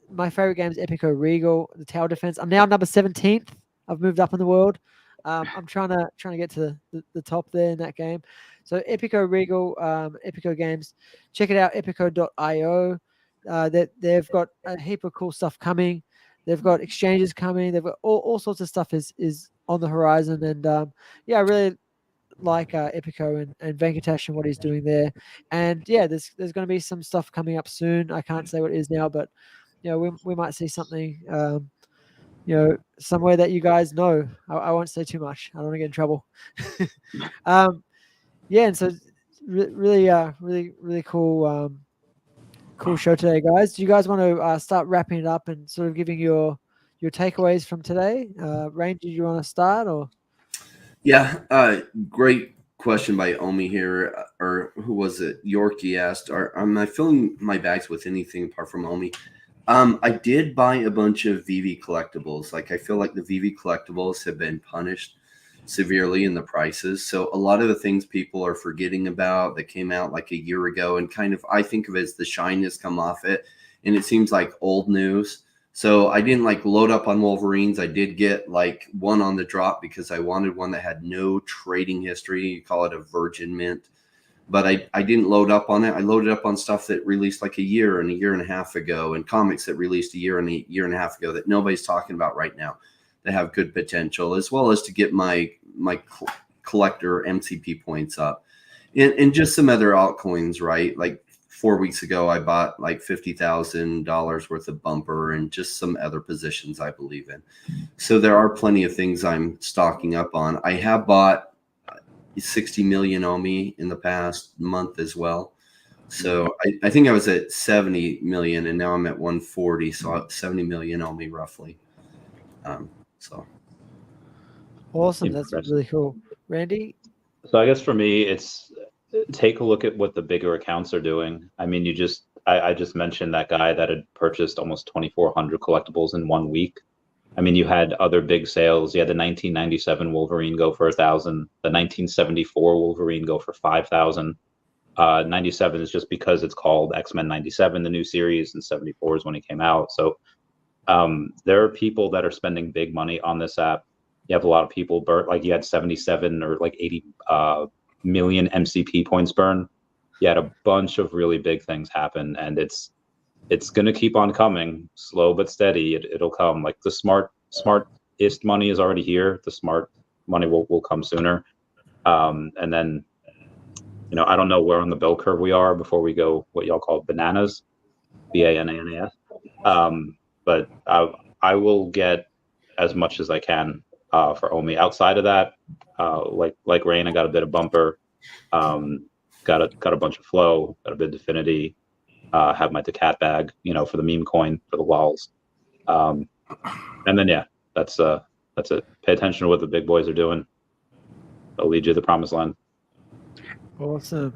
My favorite game is Epico Regal, the tower defense. I'm now number 17th. I've moved up in the world. I'm trying to get to the top there in that game. So Epico Regal, Epico Games. Check it out, epico.io. They've got a heap of cool stuff coming. They've got exchanges coming. They've got all sorts of stuff is on the horizon. And yeah, I really like Epico and Venkatesh and what he's doing there. And yeah, there's going to be some stuff coming up soon. I can't say what it is now, but we might see something somewhere that you guys know. I won't say too much. I don't want to get in trouble. Yeah, and so really cool cool show today, guys. Do you guys want to start wrapping it up and sort of giving your takeaways from today? Rain, did you want to start or? Yeah, great question by Omi here, or who was it? Yorkie asked, am I filling my bags with anything apart from Omi? I did buy a bunch of Veve collectibles. Like, I feel like the Veve collectibles have been punished severely in the prices. So a lot of the things people are forgetting about that came out like a year ago, and kind of, I think of it as the shine has come off it, and it seems like old news. So I didn't like load up on Wolverines. I did get like one on the drop because I wanted one that had no trading history. You call it a virgin mint. But I didn't load up on it. I loaded up on stuff that released like a year and a half ago, and comics that released a year and a half ago that nobody's talking about right now, that have good potential, as well as to get my collector MCP points up. And just some other altcoins, right? Like 4 weeks ago, I bought like $50,000 worth of bumper and just some other positions I believe in. So there are plenty of things I'm stocking up on. I have bought 60 million OMI in the past month as well. So I think I was at 70 million and now I'm at 140. So 70 million OMI roughly. So awesome. That's really cool. Randy? So I guess for me, it's take a look at what the bigger accounts are doing. I mean, I just mentioned that guy that had purchased almost 2,400 collectibles in 1 week. I mean, you had other big sales. You had the 1997 Wolverine go for 1,000. The 1974 Wolverine go for 5,000. 97 is just because it's called X-Men 97, the new series, and 74 is when it came out. So there are people that are spending big money on this app. You have a lot of people like you had 77 or like 80 million MCP points burn. You had a bunch of really big things happen, and it's going to keep on coming, slow but steady. It'll come. Like the smartest money is already here. The smart money will come sooner. And then, I don't know where on the bell curve we are before we go what y'all call bananas, BANANAS. But I will get as much as I can for OMI. Outside of that, like Rain, I got a bit of bumper, got a bunch of flow, got a bit of Definity. Have my Decat bag, for the meme coin for the lols. And then that's it. Pay attention to what the big boys are doing. They'll lead you to the promised land. Awesome.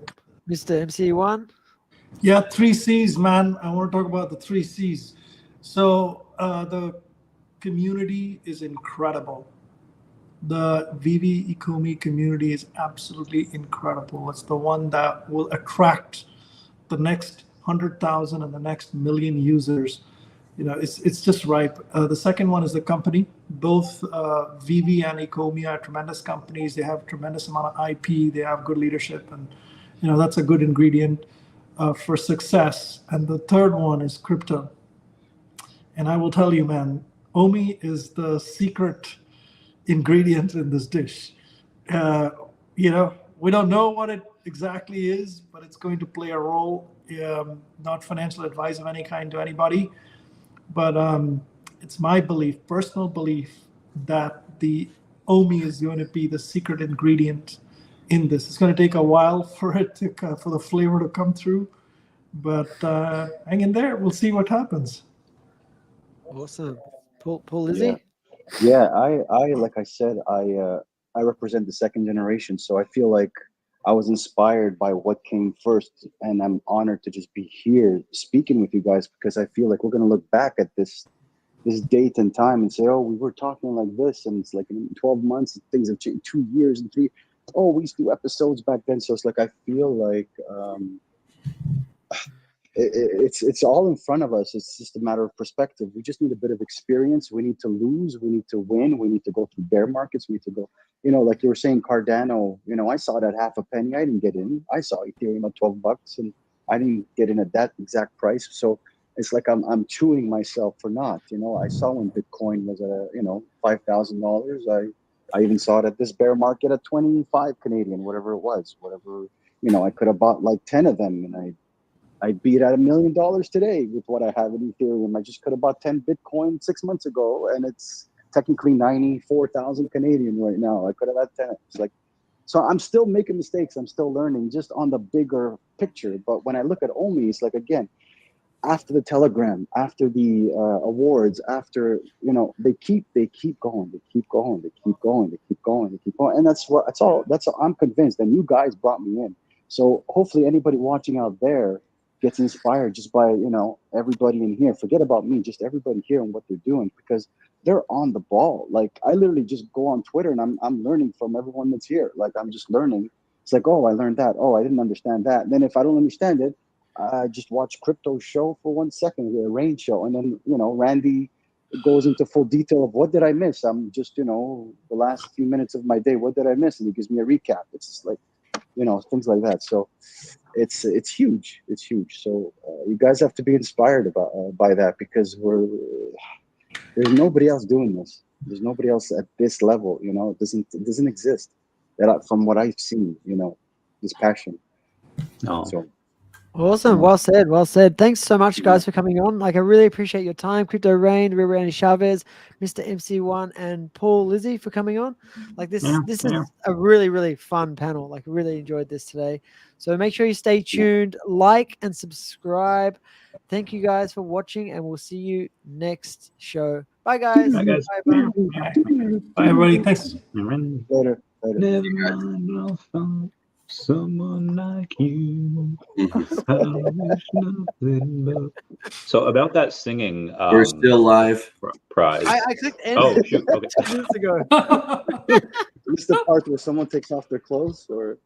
Mr. MC1? Yeah, 3 C's, man. I want to talk about the 3 C's. So the community is incredible. The Veve Ecomi community is absolutely incredible. It's the one that will attract the next 100,000 and the next million users. It's just ripe. The second one is the company. Both Veve and Ecomi are tremendous companies. They have tremendous amount of IP. They have good leadership, and that's a good ingredient for success. And the third one is crypto. And I will tell you, man, OMI is the secret ingredient in this dish. We don't know what it exactly is, but it's going to play a role. Not financial advice of any kind to anybody, but it's my belief, personal belief, that the OMI is going to be the secret ingredient in this. It's going to take a while for it for the flavor to come through, but hang in there. We'll see what happens. Awesome. Paul Lizzie? Yeah, I like I said, I represent the second generation, so I feel like I was inspired by what came first, and I'm honored to just be here speaking with you guys, because I feel like we're going to look back at this date and time and say, oh, we were talking like this, and it's like in 12 months things have changed, 2 years and 3. Oh, we used to do episodes back then. So it's like I feel like it's all in front of us. It's just a matter of perspective. We just need a bit of experience. We need to lose. We need to win. We need to go through bear markets. We need to go, like you were saying, Cardano, I saw it at half a penny. I didn't get in. I saw Ethereum at $12 and I didn't get in at that exact price. So it's like I'm chewing myself for naught. You know, I saw when Bitcoin was at $5,000. I even saw it at this bear market at 25 Canadian, whatever it was, whatever. You know, I could have bought like 10 of them, and I'd be at $1 million today with what I have in Ethereum. I just could have bought 10 Bitcoin 6 months ago, and it's technically 94,000 Canadian right now. I could have had 10. It's like, so I'm still making mistakes. I'm still learning just on the bigger picture. But when I look at OMI, it's like, again, after the telegram, after the awards, after, you know, they keep going, and that's all I'm convinced. And you guys brought me in, so hopefully anybody watching out there gets inspired just by, you know, everybody in here. Forget about me, just everybody here and what they're doing, because they're on the ball. Like, I literally just go on Twitter and I'm learning from everyone that's here. Like, I'm just learning. It's like, oh, I learned that. Oh, I didn't understand that. And then if I don't understand it, I just watch Crypto show for 1 second, a rain show, and then, you know, Randy goes into full detail of what did I miss. I'm just, you know, the last few minutes of my day, what did I miss? And he gives me a recap. It's just like, you know, things like that. So it's huge. It's huge. So you guys have to be inspired by that, because there's nobody else doing this. There's nobody else at this level. You know, it doesn't exist. From what I've seen, you know, this passion. Oh. So. Awesome. Well said. Well said. Thanks so much, guys, for coming on. Like, I really appreciate your time. Crypto Rain, Randy Chavez, Mr. MC1, and Paul Lizzie for coming on. Like, this is a really, really fun panel. Like, really enjoyed this today. So make sure you stay tuned, like and subscribe. Thank you guys for watching, and we'll see you next show. Bye, guys. Bye, guys. Bye. Bye, everybody. Thanks. Later. Never mind, I'll find someone like you. I wish nothing but. So about that singing, We're still live. Prize. I clicked end. Oh, shoot. Okay. 2 minutes ago. Is this the part where someone takes off their clothes, or?